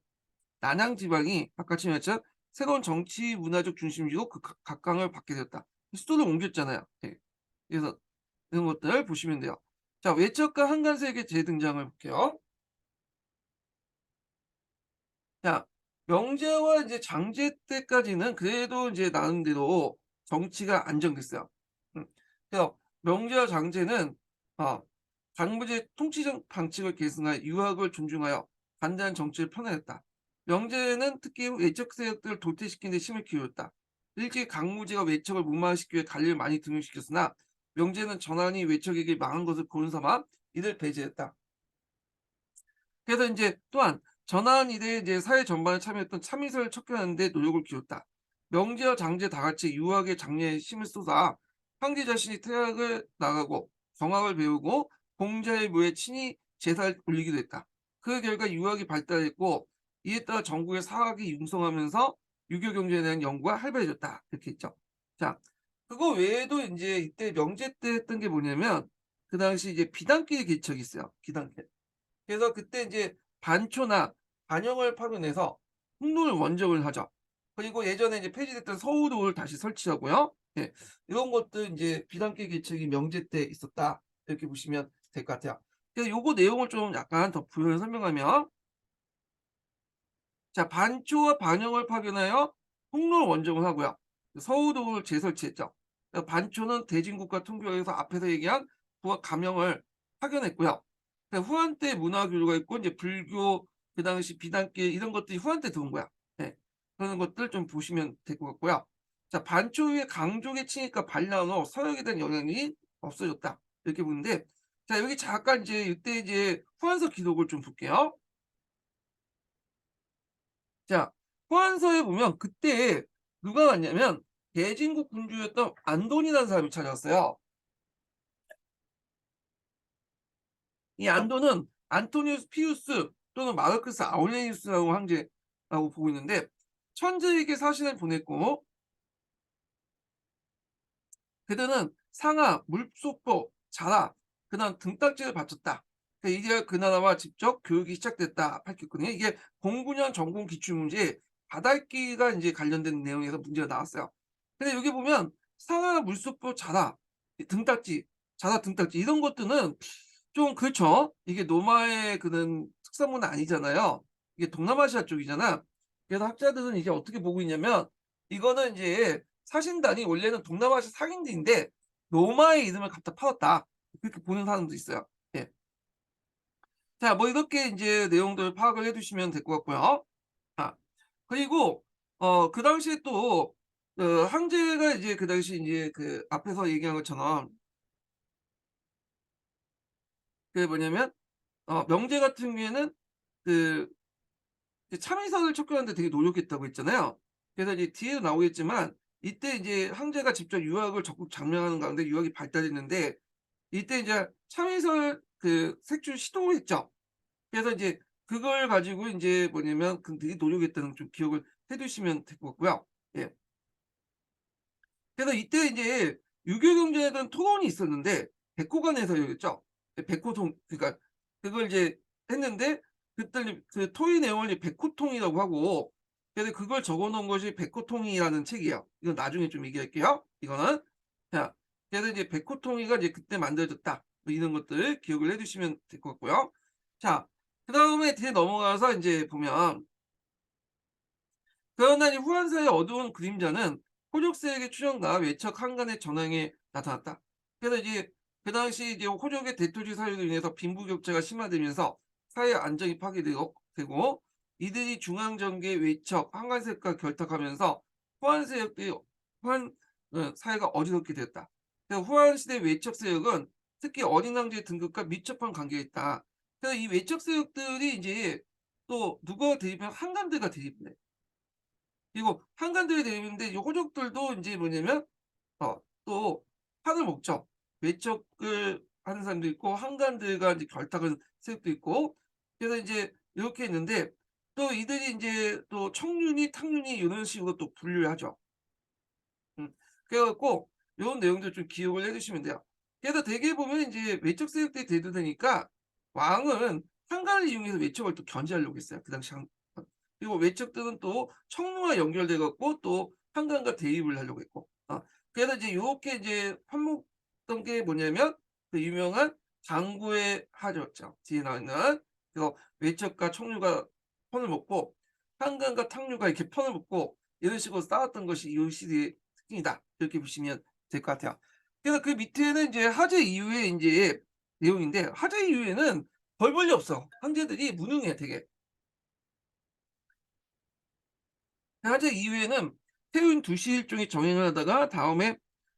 난양 지방이 아까 말했죠. 새로운 정치 문화적 중심지로 그 각광을 받게 되었다. 수도를 옮겼잖아요. 예. 그래서 이런 것들 보시면 돼요. 자, 외척과 한간세력의 재등장을 볼게요. 자, 명제와 이제 장제 때까지는 그래도 이제 나름대로 정치가 안정됐어요. 음. 그래서 명제와 장제는 어, 당무제 통치적 방식을 계승하여 유학을 존중하여 간단한 정치를 편애했다. 명제는 특히 외척 세력들을 도태시키는 데 힘을 기울였다. 일찍 강무제가 외척을 무마시키기 위해 관리를 많이 등용시켰으나 명제는 전환이 외척에게 망한 것을 고른삼아 이를 배제했다. 그래서 이제 또한 전환 이래 이제 사회 전반에 참여했던 참이슬을 척결하는 데 노력을 기울였다. 명제와 장제 다 같이 유학의 장려에 힘을 쏟아 황제 자신이 태학을 나가고 경학을 배우고 공자의 묘에 친히 제사를 올리기도 했다. 그 결과 유학이 발달했고 이에 따라 전국의 사학이 융성하면서 유교 경제에 대한 연구가 활발해졌다. 이렇게 있죠. 자, 그거 외에도 이제 이때 명제 때 했던 게 뭐냐면 그 당시 이제 비단길 개척이 있어요. 비단길. 그래서 그때 이제 반초나 반영을 파견해서 흑로를 원적을 하죠. 그리고 예전에 이제 폐지됐던 서우도를 다시 설치하고요. 예. 이런 것도 이제 비단계 개척이 명제 때 있었다. 이렇게 보시면 될 것 같아요. 그래서 요거 내용을 좀 약간 더 부연을 설명하면 자, 반초와 반영을 파견하여 흑로를 원적을 하고요. 서우도를 재설치했죠. 반초는 대진국가 통교에서 앞에서 얘기한 부하 감영을 파견했고요. 후한 때 문화 교류가 있고 이제 불교 그 당시 비단계 이런 것들이 후한 때 들어온 거야. 네. 그런 것들 좀 보시면 될 것 같고요. 자, 반초 후에 강족의 침입과 반란 후 서역에 대한 영향이 없어졌다. 이렇게 보는데 자, 여기 잠깐 이제 이때 이제 후한서 기록을 좀 볼게요. 자, 후한서에 보면 그때 누가 왔냐면 대진국 군주였던 안돈이라는 사람이 찾아왔어요. 이 안도는 안토니우스 피우스 또는 마르크스 아울레니우스라고 황제라고 보고 있는데 천재에게 사신을 보냈고 그들은 상하, 물소포, 자라, 그다음 등딱지를 바쳤다. 그러니까 이제 그 나라와 직접 교육이 시작됐다 밝혔거든요. 이게 09년 전공 기출문제에 바다읽기가 이제 관련된 내용에서 문제가 나왔어요. 근데 여기 보면 상하, 물소포, 자라, 등딱지, 자라, 등딱지 이런 것들은 좀 그렇죠. 이게 노마의 그런 특산물은 아니잖아요. 이게 동남아시아 쪽이잖아. 그래서 학자들은 이제 어떻게 보고 있냐면 이거는 이제 사신단이 원래는 동남아시아 상인들인데 로마의 이름을 갖다 팔았다. 그렇게 보는 사람도 있어요. 예. 자, 뭐 이렇게 이제 내용들 파악을 해두시면 될 것 같고요. 그리고 그 당시에 또 황제가 이제 그 당시 인제 그 앞에서 얘기한 것처럼 그게 뭐냐면 명제 같은 경우에는 그 참의선을 촉구하는 데 되게 노력했다고 했잖아요. 그래서 이제 뒤에도 나오겠지만 이때 이제 황제가 직접 유학을 적극 장려하는 가운데 유학이 발달했는데 이때 이제 참의선을 색출 시도했죠. 그래서 이제 그걸 가지고 인제 뭐냐면 되게 노력했다는 좀 기억을 해 두시면 될 것 같고요. 예. 그래서 이때 인제 유교 경전에 대한 토론이 있었는데 백호간에서였죠. 백호통 그러니까 그걸 이제 했는데 그때 이제 그 토의 내용을 이제 백호통이라고 하고 그래서 그걸 적어 놓은 것이 백호통이라는 책이에요. 이건 나중에 좀 얘기할게요, 이거는. 자, 그래서 이제 백호통이가 이제 그때 만들어졌다. 뭐 이런 것들 기억을 해 두시면 될 것 같고요. 자, 그다음에 뒤에 넘어가서 인제 보면 그러나 이 후한사의 어두운 그림자는 호족세력의 추정과 외척 한간의 전황에 나타났다. 그래서 이제 그 당시 이제 호족의 대토지 사유로 인해서 빈부격차가 심화되면서 사회 안정이 파괴되고 이들이 중앙정계 외척 한간세력과 결탁하면서 후한 세력들이 후한 사회가 어지럽게 되었다. 그래서 후한 시대 외척 세력은 특히 어린 왕제의 등급과 밀접한 관계가 있다. 그래서 이 외척 세력들이 이제 또 누가 대입하면 한간대가 대입을 해. 그리고 한간들이 되는데 이 호족들도 인제 뭐냐면 또 판을 먹죠. 외척을 하는 사람도 있고 한간들과 이제 결탁한 세력도 있고 그래서 인제 요렇게 있는데 또 이들이 인제 또 청륜이 탕륜이 요런 식으로 또 분류를 하죠. 음. 그래 갖고 요런 내용들 좀 기억을 해 두시면 돼요. 그래서 대개 보면 인제 외척 세력들이 대두되니까 왕은 한간을 이용해서 외척을 또 견제하려고 했어요. 그 당시 그리고 외척들은 또 청로와 연결돼 갖고 또 한강과 대입을 하려고 했고. 그래서 이제 요렇게 이제 판목던 게 뭐냐면 그 유명한 장구의 하죠. 뒤에 나와 있는. 그래서 외척과 청류가 편을 먹고 한강과 탕류가 이렇게 편을 먹고 이런 식으로 싸웠던 것이 이 시대의 특징이다. 이렇게 보시면 될 것 같아요. 그래서 그 밑에는 이제 하제 이후의 인제 내용인데 하제 이후에는 별 볼 일 없어. 황제들이 무능해 되게. 하제 이후에는 태운 두시 일종의 정행을 하다가 다음에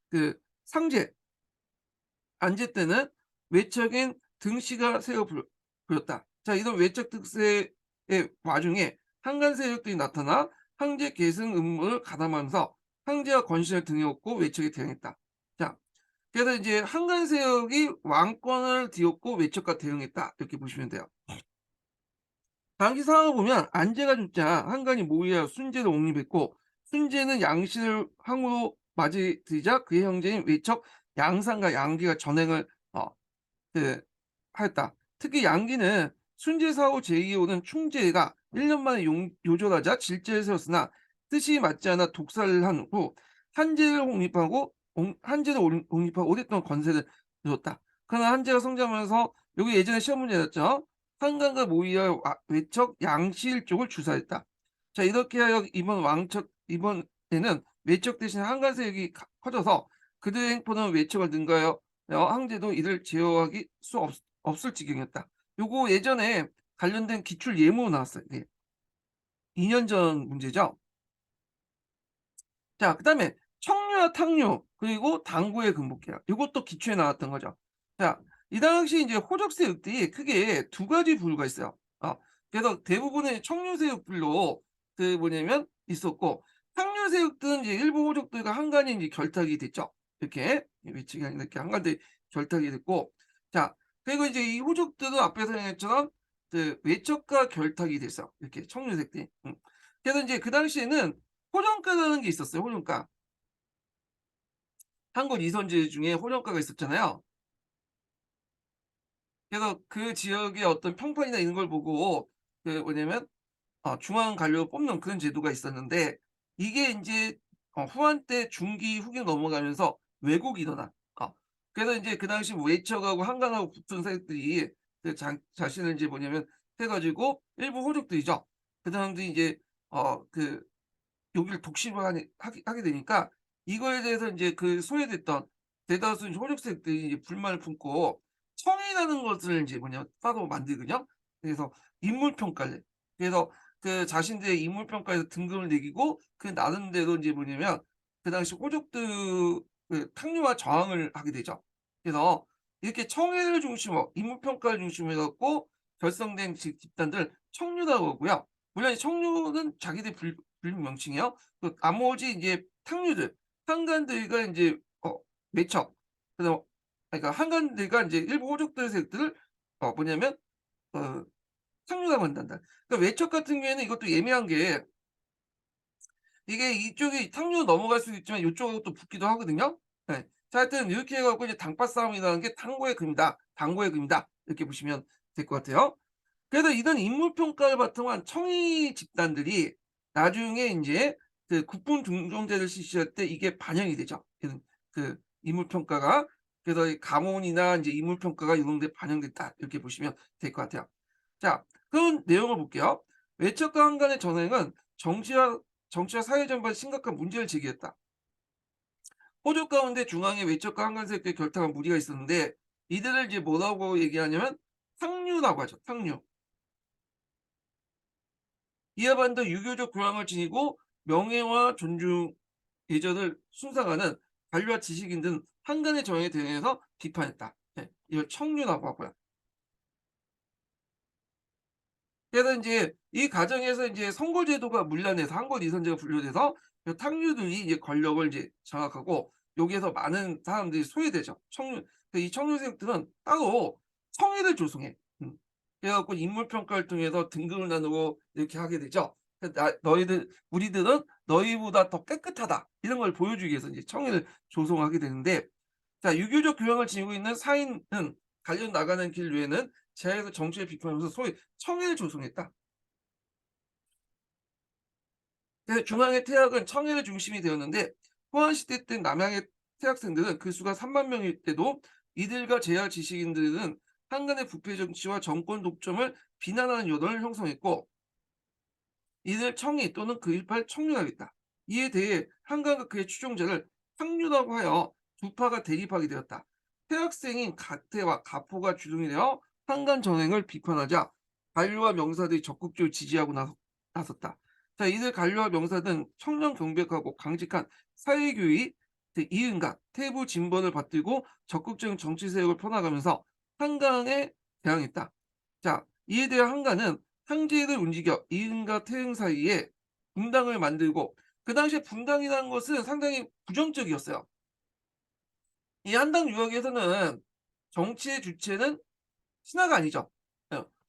그 상제, 안제 때는 외척인 등씨가 세워 부렸다. 자, 이런 외척 특세의 와중에 한간 세력들이 나타나 황제 계승 음모를 가담하면서 황제와 권신을 등에 업고 외척에 대응했다. 자, 그래서 이제 한간 세력이 왕권을 뒤엎고 외척과 대응했다. 이렇게 보시면 돼요. 당시 상황을 보면 안제가 죽자 한간이 모의하여 순제를 옹립했고 순제는 양씨를 황후로 맞이들이자 그의 형제인 외척 양산과 양기가 전행을 어 그 하였다. 특히 양기는 순제 사후 제2에 오는 충제가 1년 만에 요절하자 질제를 세웠으나 뜻이 맞지 않아 독살을 한 후 한제를 옹립하고 오랫동안 권세를 이뤘다. 그러나 한제가 성장하면서 요게 예전에 시험 문제였죠. 한강과 모의하여 외척 양실 쪽을 주사했다. 자, 이렇게 하여 이번에는 외척 대신 한간 세력이 커져서 그들의 행포는 외척을 능가하여 황제도 이를 제어하기 수 없을 지경이었다. 요거 예전에 관련된 기출 예문 나왔어요. 네. 2년 전 문제죠. 자, 그다음에 청류와 탕류 그리고 당구의 금복계약 요것도 기초에 나왔던 거죠. 자, 이 당시 인제 호적 세력들이 크게 두 가지 부류가 있어요. 그래서 대부분의 청류 세력들로 뭐냐면 있었고 탕류 세력들은 이제 일부 호족들과 한간이 인제 결탁이 됐죠. 이렇게 위치가 이렇게 한간들이 결탁이 됐고 자, 그리고 이제 이 호족들은 앞에서 얘기했처럼 외척과 결탁이 됐어. 이렇게 청류 세력들이. 그래서 인제 그 당시에는 호정가라는 게 있었어요, 호정가. 한국 이선지 중에 호정가가 있었잖아요. 그래서 그 지역의 어떤 평판이나 이런 걸 보고 뭐냐면 중앙 관료를 뽑는 그런 제도가 있었는데 이게 인제 후한 때 중기 후기 넘어가면서 왜곡이 일어나. 그래서 인제 그 당시 외척하고 한강하고 붙은 세력들이 자신을 인제 뭐냐면 해 가지고 일부 호족들이죠. 그 사람들이 인제 그 여기를 독식을 하게 되니까 이거에 대해서 인제 그 소외됐던 대다수 이제 호족색들이 이제 불만을 품고 청이라는 것을 인제 따로 만들거든요. 그래서 인물 평가를 해. 그래서 그 자신들의 인물평가에서 등급을 매기고 그 나름대로 이제 뭐냐면 그 당시 호족들 그 탕류와 저항을 하게 되죠. 그래서 이렇게 청해를 중심으로 인물평가를 중심으로 해 갖고 결성된 집단들 청류라고 하고요. 물론 이 청류는 자기들 불린 명칭이에요. 그 나머지 이제 탕류들, 한간들과 인제 매척 그래서 그러니까 한간들과 인제 일부 호족들 세력들을 뭐냐면 어 상류가 만든다. 그러니까 외척 같은 경우에는 이것도 예매한 게 이게 이쪽이 탕류로 넘어갈 수도 있지만 요쪽하고 또 붙기도 하거든요. 예. 자 하여튼 이렇게 해 갖고 이제 당파 싸움이라는 게 탕고의 금이다. 당고의 금이다. 이렇게 보시면 될 것 같아요. 그래서 이런 인물 평가를 바탕으로 한 청이 집단들이 나중에 인제 그 국분 중종제를 실시할 때 이게 반영이 되죠. 그 인물 평가가. 그래서 이 가문이나 인제 인물 평가가 이런 데 반영됐다. 이렇게 보시면 될 것 같아요. 자 그런 내용을 볼게요. 외척과 한간의 전쟁은 정치와 사회 전반에 심각한 문제를 제기했다. 호족 가운데 중앙에 외척과 한간 세력의 결탁한 무리가 있었는데 이들을 이제 뭐라고 얘기하냐면 탕류라고 하죠. 탕류. 이에 반대 유교적 교양을 지니고 명예와 존중, 예절을 숭상하는 관료와 지식인 등 한간의 정에 대해서 비판했다. 예. 이걸 청류라고 하고요. 그래서 인제 이 과정에서 인제 선거제도가 문란해서 한권 이선제가 분류돼서 그 탕류들이 이제 권력을 이제 장악하고 여기에서 많은 사람들이 소외되죠. 이 청류 세력들은 따로 청회를 조성해. 그래 갖고 인물 평가를 통해서 등급을 나누고 이렇게 하게 되죠. 그 나 "너희들 우리들은 너희보다 더 깨끗하다." 이런 걸 보여주기 위해서 이제 청회를 조성하게 되는데 자 유교적 교양을 지니고 있는 사인은 관련 나가는 길 외에는 제야에서 정치를 비판하면서 소위 청해를 조성했다. 그래서 중앙의 태학은 청해를 중심이 되었는데 호환시대 때 남양의 태학생들은 그 수가 3만 명일 때도 이들과 제야 지식인들은 한간의 부패 정치와 정권 독점을 비난하는 여론을 형성했고 이들 청이 또는 그 일파를 청류하겠다. 이에 대해 한강과 그의 추종자를 상류라고 하여 두 파가 대립하게 되었다. 태학생인 가태와 가포가 주동이 되어 한간 전횡을 비판하자 관료와 명사들이 적극적으로 지지하고 나섰다. 자, 이들 관료와 명사들은 청렴 경백하고 강직한 사회교의, 이응각, 태부 진번을 받들고 적극적인 정치 세력을 펴나가면서 한강에 대항했다. 자, 이에 대해 한간은 황제를 움직여 이응과 태응 사이에 분당을 만들고 그 당시에 분당이라는 것은 상당히 부정적이었어요. 이 한당 유역에서는 정치의 주체는 신하가 아니죠.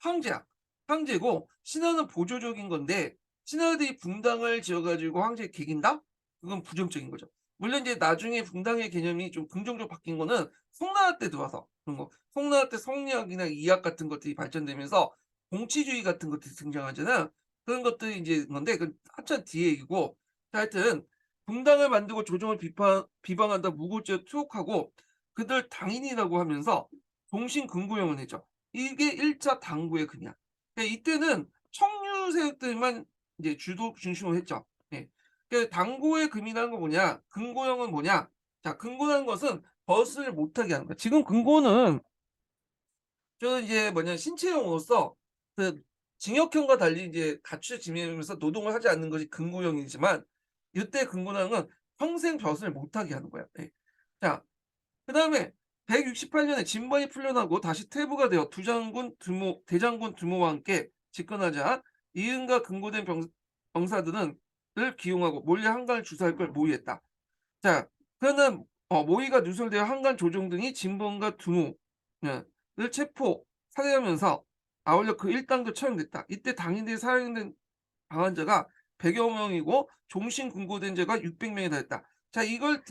황제야. 황제고 신하는 보조적인 건데 신하들이 분당을 지어 가지고 황제에 개긴다? 그건 부정적인 거죠. 물론 이제 나중에 분당의 개념이 좀 긍정적으로 바뀐 거는 송나라 때 들어와서 그런 거. 송나라 때 성리학이나 이학 같은 것들이 발전되면서 공치주의 같은 것들이 등장하잖아요. 그런 것들이 인제 건데 그건 한참 뒤의 얘기고 자 하여튼 분당을 만들고 조정을 비방한다 무고죄 투옥하고 그들 당인이라고 하면서 동신근고령을 내죠. 이게 1차 당구의 금이야. 그러니까 이때는 청류 세력들만 이제 주도 중심으로 했죠. 예. 그 당고의 금이라는 건 뭐냐? 근고형은 뭐냐? 자, 근고라는 것은 벗을 못하게 하는 거야. 지금 근고는 저는 이제 뭐냐 신체형으로서 그 징역형과 달리 이제 갖추어 지내면서 노동을 하지 않는 것이 근고형이지만 이때 근고라는 건 평생 벗을 못하게 하는 거야. 예. 자 그다음에 168 년에 진번이 풀려나고 다시 퇴부가 되어 대장군 두모와 함께 집권하자 이응과 근고된 병사들은 을 기용하고 몰래 한간을 주사할 걸 모의했다. 자 그러는 모의가 누설되어 한간 조정 등이 진번과 두모 예 를 체포 살해하면서 아울러 그 일당도 처형됐다. 이때 당인들이 사형된 당한 자가 100여 명이고 종신 금고된 자가 600 명에 달했다. 자 이걸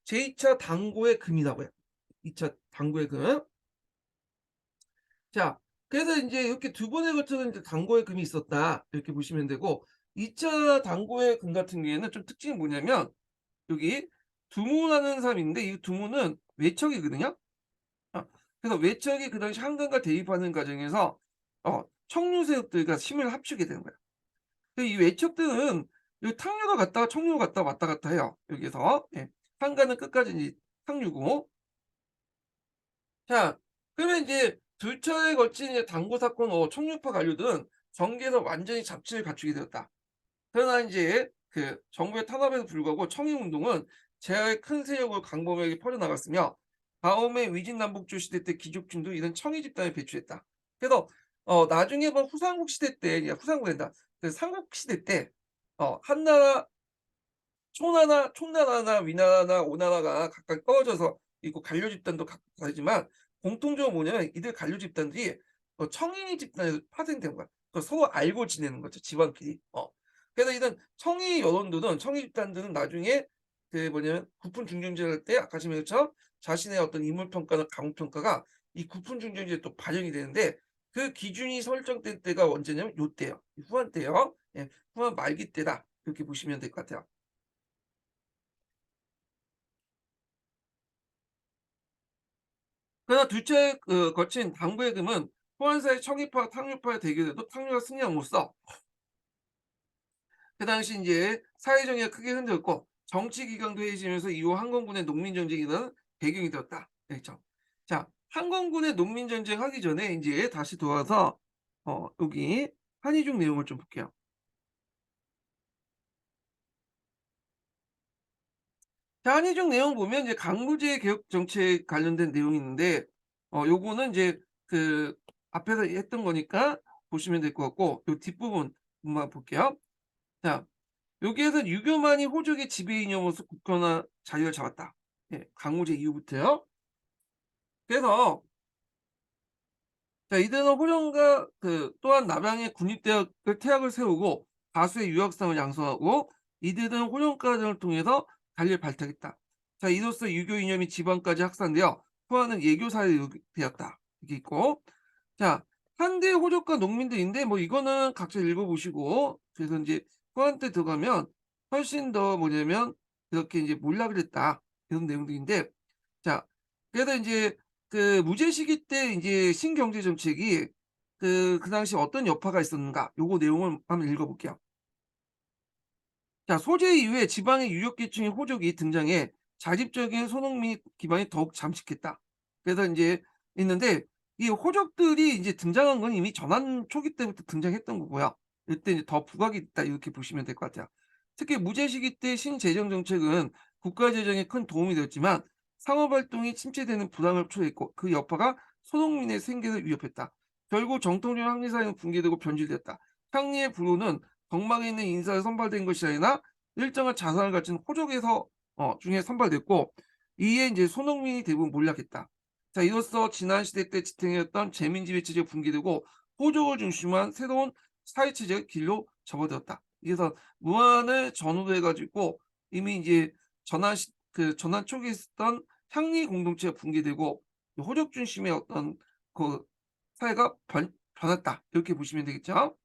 제2차 당고의 금이라고 해요. 2차 당고의 금. 자 그래서 인제 이렇게 두 번에 걸쳐서 인제 당고의 금이 있었다. 이렇게 보시면 되고 2차 당고의 금 같은 경우에는 좀 특징이 뭐냐면 여기 두모라는 사람이 있는데 이 두모는 외척이거든요. 어 그래서 외척이 그 당시 한강과 대립하는 과정에서 청류 세력들과 힘을 합치게 되는 거예요. 이 외척들은 요 탕류가 갔다가 청류가 갔다가 왔다 갔다 해요 여기에서. 예. 한가는 끝까지 이제 탕류고 자 그러면 인제 두 차례에 걸친 이제 당고 사건 청류파 관료들은 정계에서 완전히 잡지를 갖추게 되었다. 그러나 이제 그 정부의 탄압에도 불구하고 청일운동은 제하의 큰 세력으로 강범위하게 퍼져나갔으며 다음에 위진남북조 시대 때 기족층도 이런 청일 집단을 배출했다. 그래서 나중에 후삼국 시대 때 후삼국이란다. 그 삼국 시대 때 한나라 총나라나 위나라나 오나라가 각각 떨어져서 있고 관료 집단도 각각 다르지만 공통적으로 뭐냐면 이들 관료 집단들이 청일 집단에서 파생된 거야. 서로 알고 지내는 거죠, 집안끼리. 그래서 이런 청일 여론들은 청일 집단들은 나중에 그 뭐냐면 국분 중정제를 할 때 아까 말씀드린 것처럼 자신의 어떤 인물 평가나 가문 평가가 이 국분 중정제에 또 반영이 되는데 그 기준이 설정된 때가 언제냐면 요때예요. 후한 때예요. 예, 후한 말기 때다. 그렇게 보시면 될 것 같아요. 그러나 둘째 거친 당부의 금은 호환사의 청일파와 탕류파의 대결에도 탕류가 승리함으로써 그 당시 인제 사회 정의가 크게 흔들렸고 정치 기강도 해이지면서 이후 한건군의 농민 전쟁이라는 배경이 되었다. 그렇죠. 자, 한건군의 농민 전쟁 하기 전에 인제 다시 돌아와서 여기 한의종 내용을 좀 볼게요. 자, 한의종 내용 보면 이제 강부제 개혁 정책 관련된 내용이 있는데 요거는 이제 그 앞에서 했던 거니까 보시면 될 것 같고 요 뒷부분만 볼게요. 자, 여기에서 유교만이 호족의 지배 이념으로서 국권과 자유를 잡았다. 예, 강호제 이후부터요. 그래서 자, 이들은 호령과 또한 남양의 국립대학을 태학을 세우고 다수의 유학생을 양성하고 이들은 호령과 등을 통해서 관리를 발탁했다. 자, 이로써 유교 이념이 지방까지 확산되어 후하는 예교 사회가 되었다. 이게 있고, 자, 한대 호족과 농민들인데 뭐 이거는 각자 읽어보시고 그래서 이제 후한 때 들어가면 훨씬 더 뭐냐면 이렇게 이제 몰락을 했다 이런 내용들인데, 자, 그래서 인제 무제 시기 때 인제 신경제 정책이 그 당시 어떤 여파가 있었는가 요거 내용을 한번 읽어 볼게요. 자, 소재 이후에 지방의 유력 계층인 호족이 등장해 자립적인 소농민 기반이 더욱 잠식했다. 그래서 인제 있는데 이 호족들이 인제 등장한 건 이미 전환 초기 때부터 등장했던 거고요. 이때 이제 더 부각이 있다 이렇게 보시면 될 것 같아요. 특히 무제 시기 때 신재정 정책은 국가 재정에 큰 도움이 되었지만 상업 활동이 침체되는 불황을 초래했고 그 여파가 소농민의 생계를 위협했다. 결국 정통적 항리 사회는 붕괴되고 변질되었다. 항리의 불호는 덕망에 있는 인사에 선발된 것이 아니라 일정한 자산을 가진 호족에서 중에 선발됐고 이에 인제 소농민이 대부분 몰락했다. 자, 이로써 지난 시대 때 지탱해왔던 재민지배 체제가 붕괴되고 호족을 중심으로 한 새로운 사회 체제의 길로 접어들었다. 그래서 무한을 전후로 해 가지고 이미 인제 전환 초기에 있었던 향리 공동체가 붕괴되고 호족 중심의 어떤 그 사회가 변했다. 이렇게 보시면 되겠죠.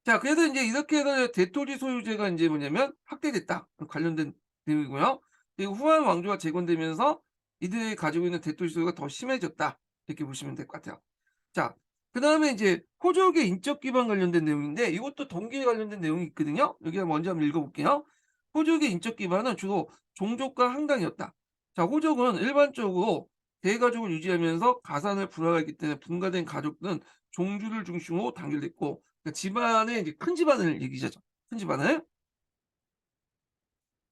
자, 그래서 인제 이렇게 해서 대토지 소유제가 인제 뭐냐면 확대됐다. 관련된 내용이고요. 그리고 후한 왕조가 재건되면서 이들이 가지고 있는 대토지 소유가 더 심해졌다. 이렇게 보시면 될 것 같아요. 자, 그다음에 이제 호족의 인적 기반 관련된 내용인데 이것도 동기에 관련된 내용이 있거든요. 여기 먼저 한번 읽어 볼게요. 호족의 인적 기반은 주로 종족과 항당이었다. 자, 호족은 일반적으로 대가족을 유지하면서 가산을 분할하기 때문에 분가된 가족들은 종주를 중심으로 단결됐고 그러니까 집안의 이제 큰 집안을 얘기하죠. 큰 집안을.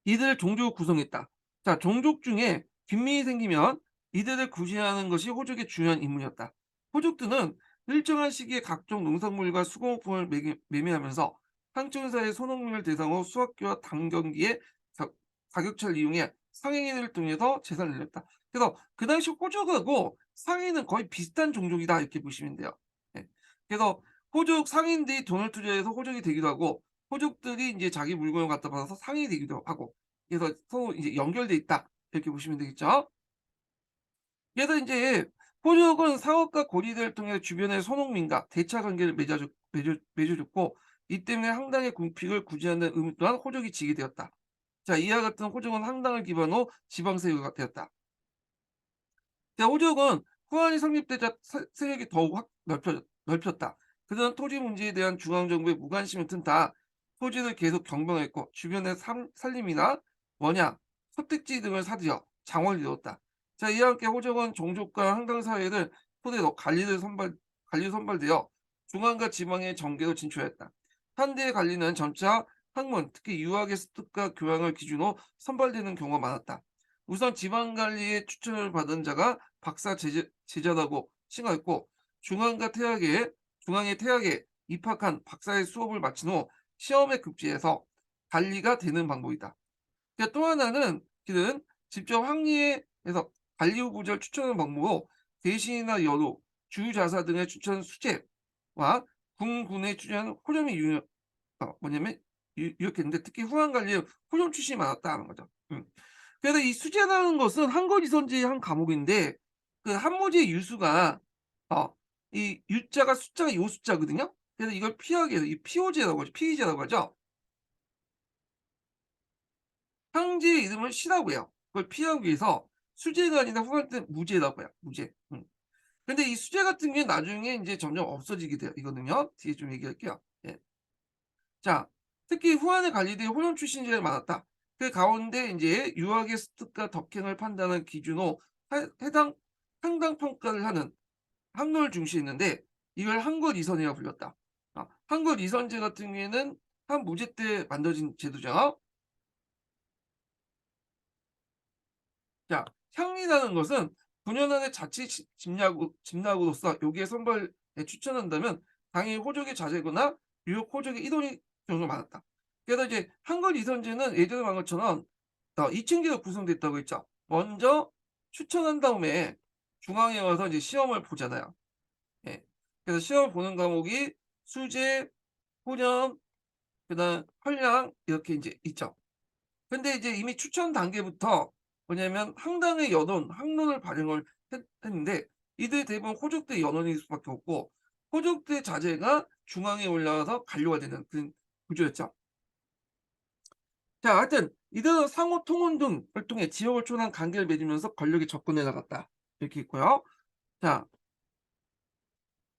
이들을 종족으로 구성했다. 자, 종족 중에 빈민이 생기면 이들을 구제하는 것이 호족의 중요한 임무였다. 호족들은 일정한 시기에 각종 농산물과 수공업품을 매매하면서 상촌사의 소농민을 대상으로 수학교와 당경기의 가격차를 이용해 상행인을 통해서 재산을 늘렸다. 그래서 그 당시 호족하고 상인은 거의 비슷한 종족이다 이렇게 보시면 돼요. 예. 그래서 호족 상인들이 돈을 투자해서 호족이 되기도 하고 호족들이 인제 자기 물건을 갖다 받아서 상인이 되기도 하고 그래서 서로 이제 연결돼 있다. 이렇게 보시면 되겠죠. 그래서 인제 호족은 상업과 고리대를 통해 주변의 소농민과 대차 관계를 맺어 줬고 이 때문에 항당의 궁핍을 구제하는 의무 또한 호족이 지게 되었다. 자, 이와 같은 호족은 항당을 기반으로 지방 세계가 되었다. 자, 호족은 후한이 성립되자 세력이 더욱 확 넓혔다. 그들은 토지 문제에 대한 중앙 정부의 무관심을 틈타 토지를 계속 경방했고 주변의 산림이나 원약, 소택지 등을 사들여 장원을 이뤘다. 자, 이와 함께 호족은 종족과 한강 사회를 토대로 관리 선발되어 중앙과 지방의 정계로 진출하였다. 한대에 갈리는 점차 학문, 특히 유학의 습득과 교양을 기준으로 선발되는 경우가 많았다. 우선 지방 관리의 추천을 받은 자가 박사 제자라고 칭하였고, 중앙의 태학에 입학한 박사의 수업을 마친 후 시험에 급제해서 관리가 되는 방법이다. 그러니까 또 하나는 그는 직접 항리에서 관리 후보자를 추천하는 방법으로 대신이나 여로, 주자사 등의 추천 수재와 군군의 추천 호점이 뭐냐면 유력했는데, 특히 후한 관리에 호점 출신이 많았다는 거죠. 그래서 이 수재라는 것은 한거지선지의 한 과목인데, 그 한문지의 유수가 이 유자가 숫자가 요 숫자거든요. 그래서 이걸 피하기 위해서 이 피오제라고 하죠. 피의제라고 하죠. 황제의 이름을 시라고 해요. 그걸 피하기 위해서 수재가 아니라 후할 때 무제라고 해요. 무제. 근데 이 수재 같은 게 나중에 이제 점점 없어지게 돼요. 이거는요. 뒤에 좀 얘기할게요. 예. 자, 특히 후한의 관리대에 호령 출신들이 많았다. 그 가운데 이제 유학의 습득과 덕행을 판단하는 기준으로 해당 상당 평가를 하는 한글 중시했는데, 이걸 한글 이선이라고 불렸다. 한글 이선제 같은 경우에는 한 무제 때 만들어진 제도죠. 자, 향리라는 것은 분연 안의 자치 집락으로서 요기에 선발에 추천한다면 당연히 호족의 자제거나 유혹 호족의 이동이 경우가 많았다. 그래서 이제 한글 이선제는 예전에 말한 것처럼 2층제로 구성됐다고 했죠. 먼저 추천한 다음에 중앙에 와서 이제 시험을 보잖아요. 예. 그래서 시험을 보는 과목이 수제, 호년, 그다음 활량 이렇게 이제 있죠. 근데 이제 이미 추천 단계부터 뭐냐면 항당의 연원, 항론을 발행을 했는데, 이들이 대부분 호족대 연원일 수밖에 없고 호족대 자제가 중앙에 올라가서 관료가 되는 그런 구조였죠. 자, 하여튼 이들은 상호 통혼 등을 통해 지역을 초월한 관계를 맺으면서 권력에 접근해 나갔다. 이렇게 있고요. 자,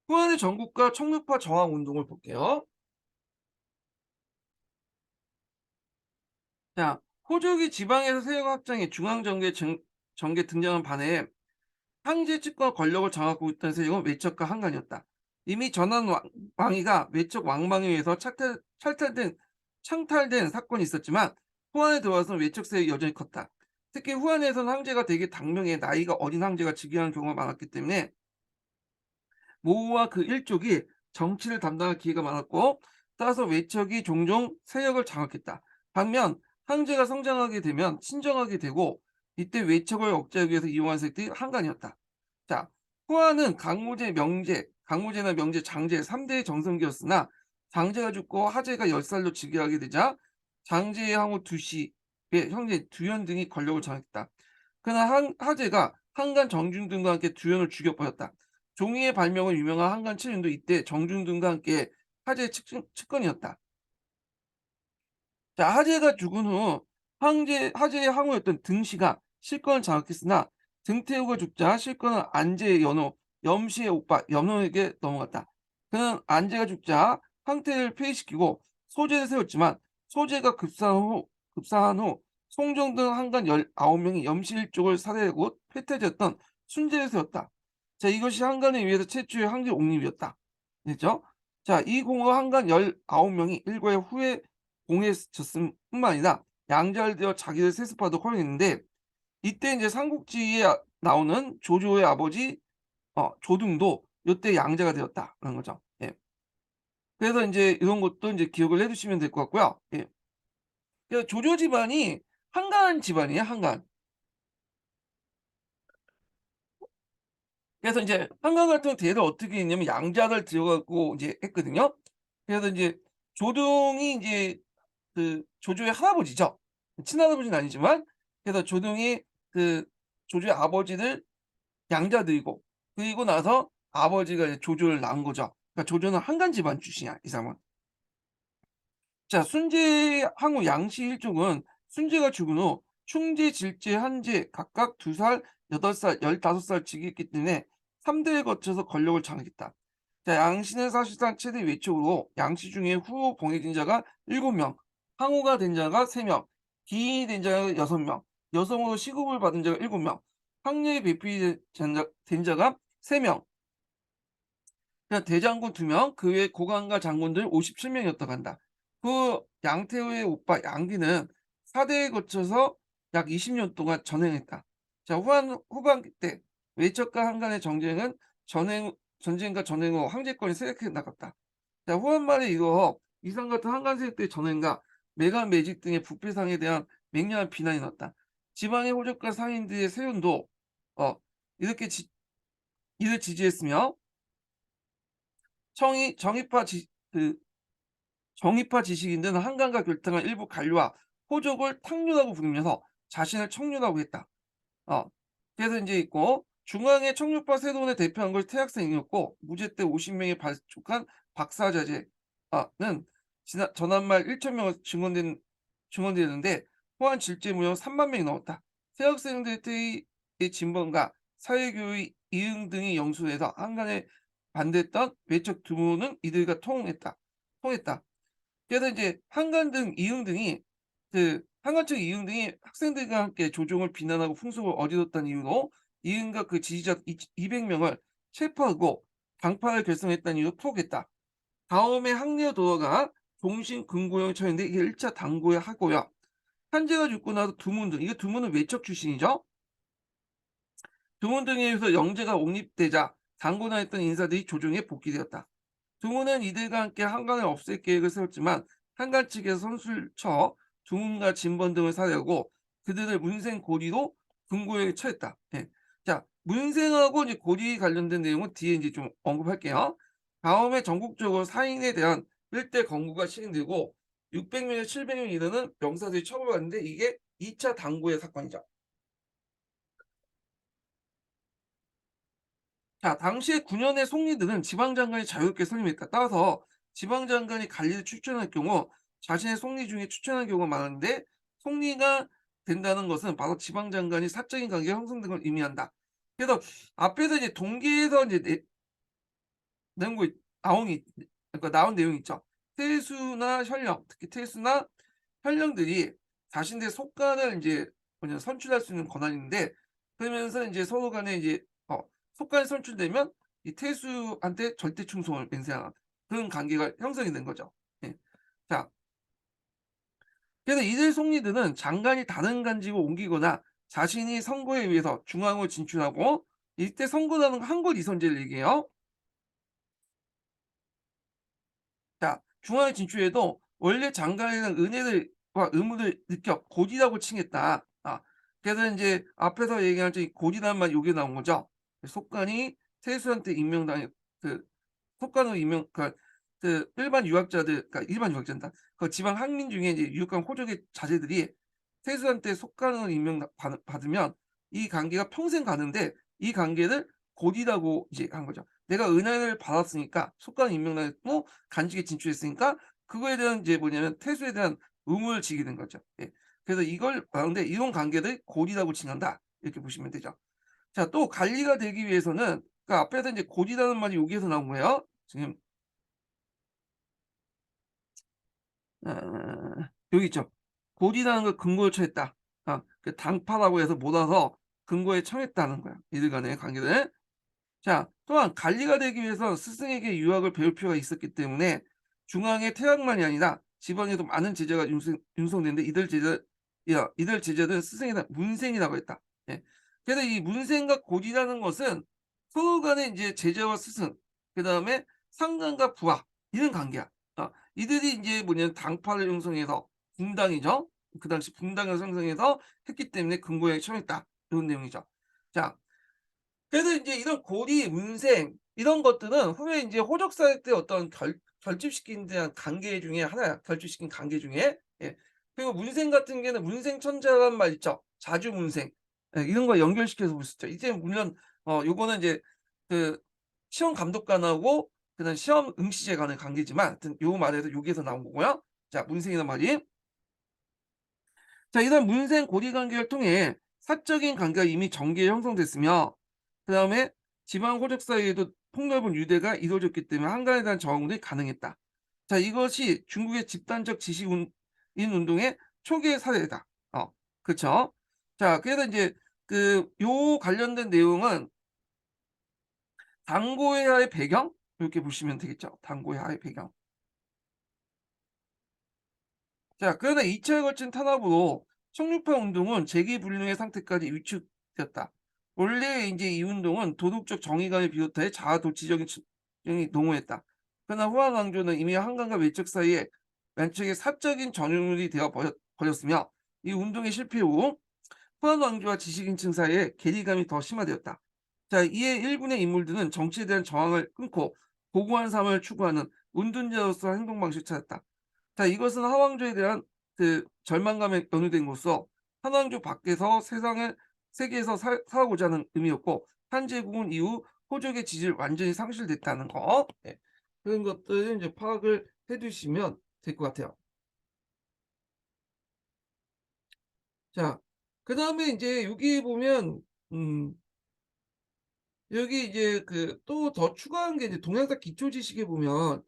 후한의 전국과 청류파 저항 운동을 볼게요. 자, 호족이 지방에서 세력 확장해 중앙 정계 등장한 반해 황제 측과 권력을 장악하고 있던 세력은 외척과 한간이었다. 이미 전한 왕위가 외척 왕망에 의해서 창탈된 사건이 있었지만, 후한에 들어와서는 외척 세력이 여전히 컸다. 특히 후한에서는 황제가 되게 당명에 나이가 어린 황제가 즉위하는 경우가 많았기 때문에 모후와 그 일족이 정치를 담당할 기회가 많았고, 따라서 외척이 종종 세력을 장악했다. 반면 황제가 성장하게 되면 친정하게 되고, 이때 외척을 억제하기 위해서 이용한 세력들이 한간이었다. 자, 후한은 강무제나 명제, 장제 3대의 정성기였으나, 장제가 죽고 하제가 10살로 즉위하게 되자 장제의 항우 두씨의 형제 두현 등이 권력을 장악했다. 그러나 하제가 한간 정중등과 함께 두현을 죽여버렸다. 종이의 발명은 유명한 한간 칠윤도 이때 정중등과 함께 하제의 측근이었다. 자, 하제가 죽은 후 하제의 항우였던 등씨가 실권을 장악했으나, 등태우가 죽자 실권은 안제의 연호, 염씨의 오빠 염호에게 넘어갔다. 그는 안제가 죽자 황태를 폐위시키고 소제를 세웠지만, 소제가 급사한 후 송정 등 한간 19명이 염씨 일족을 살해하고 폐퇴되었던 순제를 세웠다. 자, 이것이 한간에 의해서 최초의 황제 옹립이었다. 됐죠? 자, 이 공허 한간 19명이 일과의 후에 공해졌을 뿐만 아니라 양자를 되어 자기를 세습하도록 허용했는데, 이때 이제 삼국지에 나오는 조조의 아버지 조등도 이때 양자가 되었다는 거죠. 예. 그래서 이제 이런 것도 이제 기억을 해두시면 될 것 같고요. 예. 그래서 조조 집안이 한간 집안이에요. 한간. 그래서 이제 한강 같은 경우 대를 어떻게 했냐면 양자를 들여갖고 이제 했거든요. 그래서 이제 조등이 이제 그 조조의 할아버지죠. 친할아버지는 아니지만, 그래서 조등이 그 조조의 아버지를 양자드리고, 그리고 나서 아버지가 이제 조조를 낳은 거죠. 그러니까 조조는 한간 집안 출신이야, 이 사람은. 자, 순제 항우 양씨 일족은 순제가 죽은 후 충제, 질제, 한제 각각 2살, 8살, 15살 즉위했기 때문에 3대에 거쳐서 권력을 장악했다. 자, 양씨는 사실상 최대 외척으로 양씨 중에 후후 봉해진 자가 7명, 항우가 된 자가 3명, 기인이 된 자가 6명, 여성으로 시급을 받은 자가 7명, 황녀의 배필이 된 자가 3명. 대장군 2명, 그 외 고관과 장군들 57명이었다고 한다. 그 양태호의 오빠 양기는 4대에 거쳐서 약 20년 동안 전행했다. 자, 후반기 때 외척과 한간의 전쟁과 전쟁 후 황제권이 세력해 나갔다. 자, 후한 말에 이거 이상 같은 한간 세력들의 전횡과 매간 매직 등의 부패상에 대한 맹렬한 비난이 났다. 지방의 호족과 상인들의 세운도 어 이렇게 이를 지지했으며 청이 정의파 지 그 정의파 지식인들은 한강과 결탁한 일부 관료와 호족을 탕류라고 부르면서 자신을 청류라고 했다. 어. 그래서 인제 있고 중앙의 청류파 세론을 대표한 것이 태학생이었고 무제 때 50명이 발족한 박사자제 는 전한말 1,000명을 증언되는데 포함 질제 무려 30,000명이 넘었다. 태학생들의 의 진본과 사회교의 이응 등이 영수해서 한간에 반대했던 외척 두모는 이들과 통했다. 그래서 인제 한간 등 이응 등이 한간청 이응 등이 학생들과 함께 조종을 비난하고 풍속을 어지럽다는 이유로 이응과 그 지지자 200 명을 체포하고 당파를 결성했다는 이유로 투옥했다. 다음에 항리오 도어가 종신 금고형에 처했는데 이게 1차 당고에 하고요. 한제가 죽고 나서 두문 등 이게 두문은 외척 출신이죠. 두문 등에 의해서 영제가 옹립되자 당고나 했던 인사들이 조정에 복귀되었다. 두문은 이들과 함께 한강을 없앨 계획을 세웠지만 한강 측에서 선수를 쳐 두문과 진번 등을 살해하고 그들을 문생 고리로 금고에 처했다. 예. 자, 문생하고 이제 고리 관련된 내용은 뒤에 이제 좀 언급할게요. 다음에 전국적으로 사인에 대한 일대 검거가 시행되고 600명에서 700명 이르는 병사들이 처벌받는데 이게 2차 당고의 사건이죠. 자, 당시에 9년의 송리들은 지방장관이 자유롭게 선임했다. 따라서 지방장관이 관리를 추천할 경우 자신의 송리 중에 추천한 경우가 많은데 송리가 된다는 것은 바로 지방장관이 사적인 관계가 형성된 걸 의미한다. 그래서 앞에서 이제 동기에서 이제 내용이 나온이 그러니까 나온 내용이 있죠. 태수나 현령, 특히 태수나 현령들이 자신들의 속간을 인제 선출할 수 있는 권한인데 그러면서 인제 서로 간에 이제 속간이 선출되면 이 태수한테 절대 충성을 맹세하는 그런 관계가 형성이 된 거죠. 예. 자, 그래서 이들 속리들은 장관이 다른 간직을 옮기거나 자신이 선거에 의해서 중앙으로 진출하고 이때 선거라는 건 한국 이선제를 얘기해요. 자, 중앙에 진출해도 원래 장관에 대한 은혜들과 의무를 느껴 고지라고 칭했다. 그래서 인제 앞에서 얘기한 이 고지라는 말이 요게 나온 거죠. 속간이 태수한테 임명당해 그 속간으로 그러니까 일반 유학자들 그러니까 일반 유학자란다. 그 지방 학민 중에 이제 유학간 호족의 자제들이 태수한테 속간으로 받으면 이 관계가 평생 가는데 이 관계를 고지라고 이제 한 거죠. 내가 은혜를 받았으니까 속간 임명당했고 간직에 진출했으니까 그거에 대한 이제 뭐냐면 태수에 대한 의무를 지게 된 거죠. 예. 그래서 이걸 말하는데 이런 관계를 고지라고 칭한다. 이렇게 보시면 되죠. 자, 또 관리가 되기 위해서는 그 앞에서 이제 고지라는 말이 여기에서 나온 거예요. 지금 여기 있죠. 고지라는 걸 근거로 처했다. 그 당파라고 해서 몰아서 근거에 처했다는 거야. 이들 간의 관계를. 자, 또한 관리가 되기 위해서 스승에게 유학을 배울 필요가 있었기 때문에 중앙의 태학만이 아니라 지방에도 많은 제자가 융성되는데 이들 제자들은 스승에 대한 문생이라고 했다. 예. 그래서 이 문생과 고지라는 것은 서로 간에 이제 제자와 스승, 그다음에 상관과 부하 이런 관계야. 이들이 이제 뭐냐면 당파를 형성해서 붕당이죠. 그 당시 붕당을 형성해서 했기 때문에 근고에 처했다. 이런 내용이죠. 자, 그래서 인제 이런 고리, 문생 이런 것들은 후에 인제 호적사회 때 어떤 결집시킨 대한 관계 중에 하나야. 결집시킨 관계 중에. 예. 그리고 문생 같은 경우에는 문생천자라는 말 있죠. 자주문생. 예, 이런 거 연결시켜서 볼 수 있죠. 이제 물론 요거는 이제 그 시험 감독관하고 그다음에 시험 응시제 간의 관계지만 하여튼 요 말에서 여기에서 나온 거고요. 자, 문생이란 말이. 자, 이런 문생 고리 관계를 통해 사적인 관계가 이미 정기에 형성됐으며 그다음에 지방 호적 사이에도 폭넓은 유대가 이루어졌기 때문에 한간에 대한 저항들이 가능했다. 자, 이것이 중국의 집단적 지식 인 운동의 초기의 사례다. 그쵸? 자, 그래서 인제 요 관련된 내용은 당고회화의 배경 이렇게 보시면 되겠죠. 당고의 하의 배경. 자, 그러나 2 차에 걸친 탄압으로 청룡파 운동은 재기불능의 상태까지 위축되었다. 원래 이제 이 운동은 도덕적 정의감을 비롯해 자아 도취적인 이 농후했다. 그러나 후한 왕조는 이미 한강과 외적 사이에 양측의 사적인 전율이 되어 버렸으며 이 운동의 실패 후 후한 왕조와 지식인층 사이에 괴리감이 더 심화되었다. 자, 이에 일군의 인물들은 정치에 대한 저항을 끊고 고고한 삶을 추구하는 운동자로서 행동 방식을 찾았다. 자, 이것은 하왕조에 대한 그 절망감에 연루된 것으로 한왕조 밖에서 세상을 세계에서 살아고자 하는 의미였고 한제국은 이후 호족의 지지를 완전히 상실됐다는 거. 예. 그런 것들을 이제 파악을 해 두시면 될 것 같아요. 자, 그다음에 인제 여기 보면 음 여기 이제 그 또 더 추가한 게 이제 동양사 기초 지식에 보면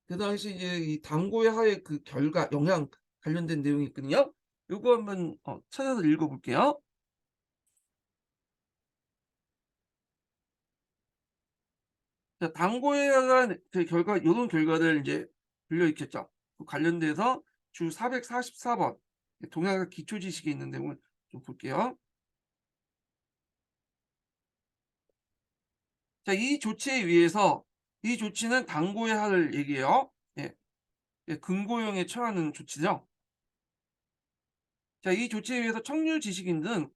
그 당시 이제 이 당고의 하의 그 결과 영향 관련된 내용이 있거든요. 요거 한번 찾아서 읽어 볼게요. 자, 당고에 관한 그 결과 요런 결과를 인제 불려 있겠죠. 그 관련돼서 주 444번 동양사 기초 지식에 있는 내용을 좀 볼게요. 자, 이 조치에 의해서 이 조치는 당고의 하를 얘기해요. 예. 예, 금고형에 처하는 조치죠. 자, 이 조치에 의해서 청류 지식인들은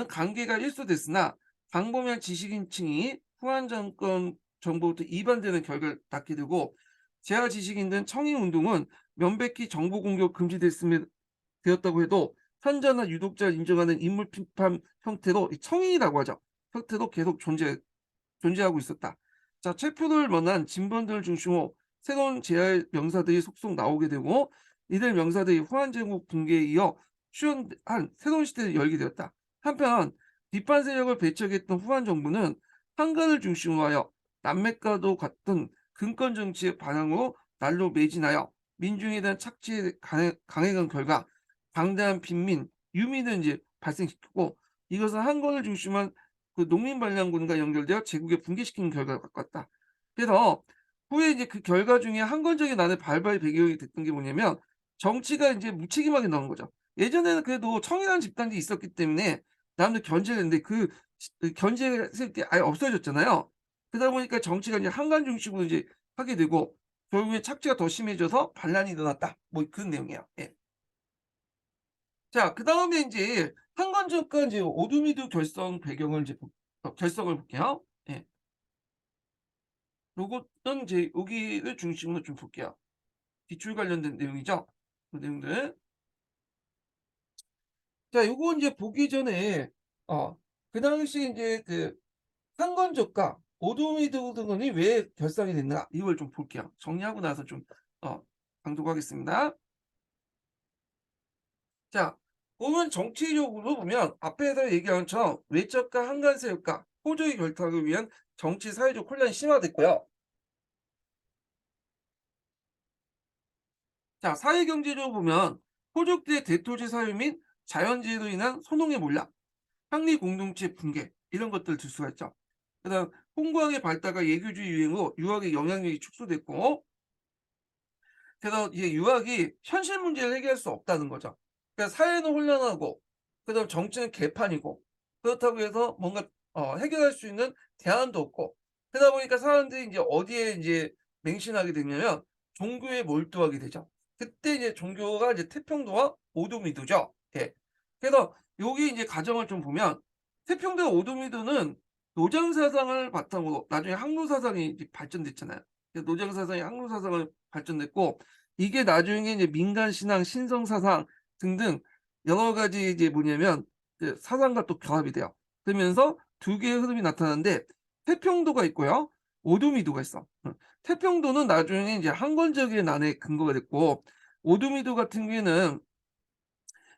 관계가 일소됐으나 광범위한 지식인층이 후한 정권 정보부터 이반되는 결과를 낳게 되고 재하 지식인들은 청인 운동은 명백히 정보 공격 금지됐음에 되었다고 해도 현자나 유독자를 인정하는 인물批판 형태로 이 청인이라고 하죠. 형태로 계속 존재하고 있었다. 자, 체포를 원한 진본들을 중심으로 새로운 제할 명사들이 속속 나오게 되고 이들 명사들이 후한제국 붕괴에 이어 추연한 새로운 시대를 열게 되었다. 한편 비판 세력을 배척했던 후한 정부는 한간을 중심으로 하여 남맥과도 같은 근권 정치의 반항으로 날로 매진하여 민중에 대한 착취에 강행한 결과 방대한 빈민, 유민을 이제 발생시켰고 이것은 한건을 중심한 그 농민반란군과 연결되어 제국에 붕괴시키는 결과를 가까웠다. 그래서 후에 이제 그 결과 중에 한건적인 난의 발발 배경이 됐던 게 뭐냐면 정치가 이제 무책임하게 나온 거죠. 예전에는 그래도 청이라는 집단이 있었기 때문에 남들 견제를 했는데 그 견제했을 때 아예 없어졌잖아요. 그러다 보니까 정치가 이제 한간 중심으로 이제 하게 되고 결국에 착취가 더 심해져서 반란이 일어났다. 뭐 그런 내용이에요. 예. 자, 그다음에 인제 한건적과 인제 오두미두 결성 배경을 이제 결성을 볼게요. 예. 요것은 이제 여기를 중심으로 좀 볼게요. 기출 관련된 내용이죠. 그 내용들. 자, 요거 인제 보기 전에 어 그 당시 인제 그 한건적과 오두미두 등이 왜 결성이 됐나 이걸 좀 볼게요. 정리하고 나서 좀 어 강조하겠습니다. 자, 보면 정치적으로 보면 앞에서 얘기한 것처럼 외적과 한간 세력과 호족의 결탁을 위한 정치 사회적 혼란이 심화됐고요. 자, 사회 경제적으로 보면 호족들의 대토지 사유 및 자연재해로 인한 소농의 몰락, 상리 공동체 붕괴 이런 것들을 들 수가 있죠. 그다음 홍구학의 발달과 예교주의 유행으로 유학의 영향력이 축소됐고 그래서 이게 유학이 현실 문제를 해결할 수 없다는 거죠. 그러니까 사회는 혼란하고 그다음 정치는 개판이고 그렇다고 해서 뭔가 해결할 수 있는 대안도 없고 그러다 보니까 사람들이 인제 어디에 인제 맹신하게 되냐면 종교에 몰두하게 되죠. 그때 이제 종교가 이제 태평도와 오도미도죠. 예. 그래서 여기 인제 과정을 좀 보면 태평도와 오도미도는 노장 사상을 바탕으로 나중에 항로 사상이 이제 발전됐잖아요. 그래서 노장 사상이 항로 사상을 발전됐고 이게 나중에 이제 민간 신앙, 신성 사상 등등 여러 가지 이제 뭐냐면 그 사상과 또 결합이 돼요. 그러면서 두 개의 흐름이 나타나는데 태평도가 있고요. 오도미도가 있어. 태평도는 나중에 이제 한건적의 난의 근거가 됐고 오도미도 같은 경우에는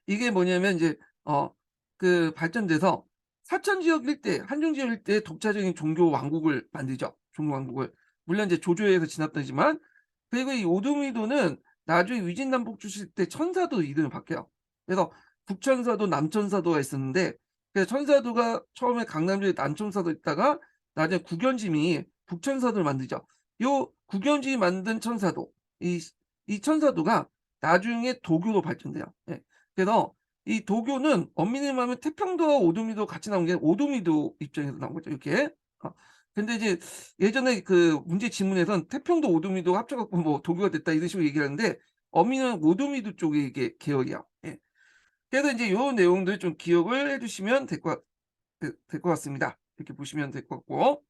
이게 뭐냐면 인제 그 발전돼서 사천 지역 일대, 한중 지역 일대에 독자적인 종교 왕국을 만들죠, 종교 왕국을. 물론 이제 조조에서 지났더지만 그리고 이 오도미도는 나중에 위진남북 주실 때 천사도 이름을 바뀌어요. 그래서 북천사도 남천사도가 있었는데 그래서 천사도가 처음에 강남지에 남천사도 있다가 나중에 국연짐이 북천사도를 만들죠. 요 국연지 만든 천사도 이 이 천사도가 나중에 도교로 발전돼요. 예. 그래서 이 도교는 엄밀히 말하면 태평도와 오도미도 같이 나온 게 오도미도 입장에서 나온 거죠, 이렇게. 어 근데 이제 예전에 그 문제 지문에선 태평도 오도미도 합쳐 갖고 뭐 도교가 됐다 이런 식으로 얘기를 하는데 어미는 오도미도 쪽의 이게 계열이야. 예. 그래서 인제 요 내용들 좀 기억을 해 두시면 될 것 같습니다. 이렇게 보시면 될 것 같고.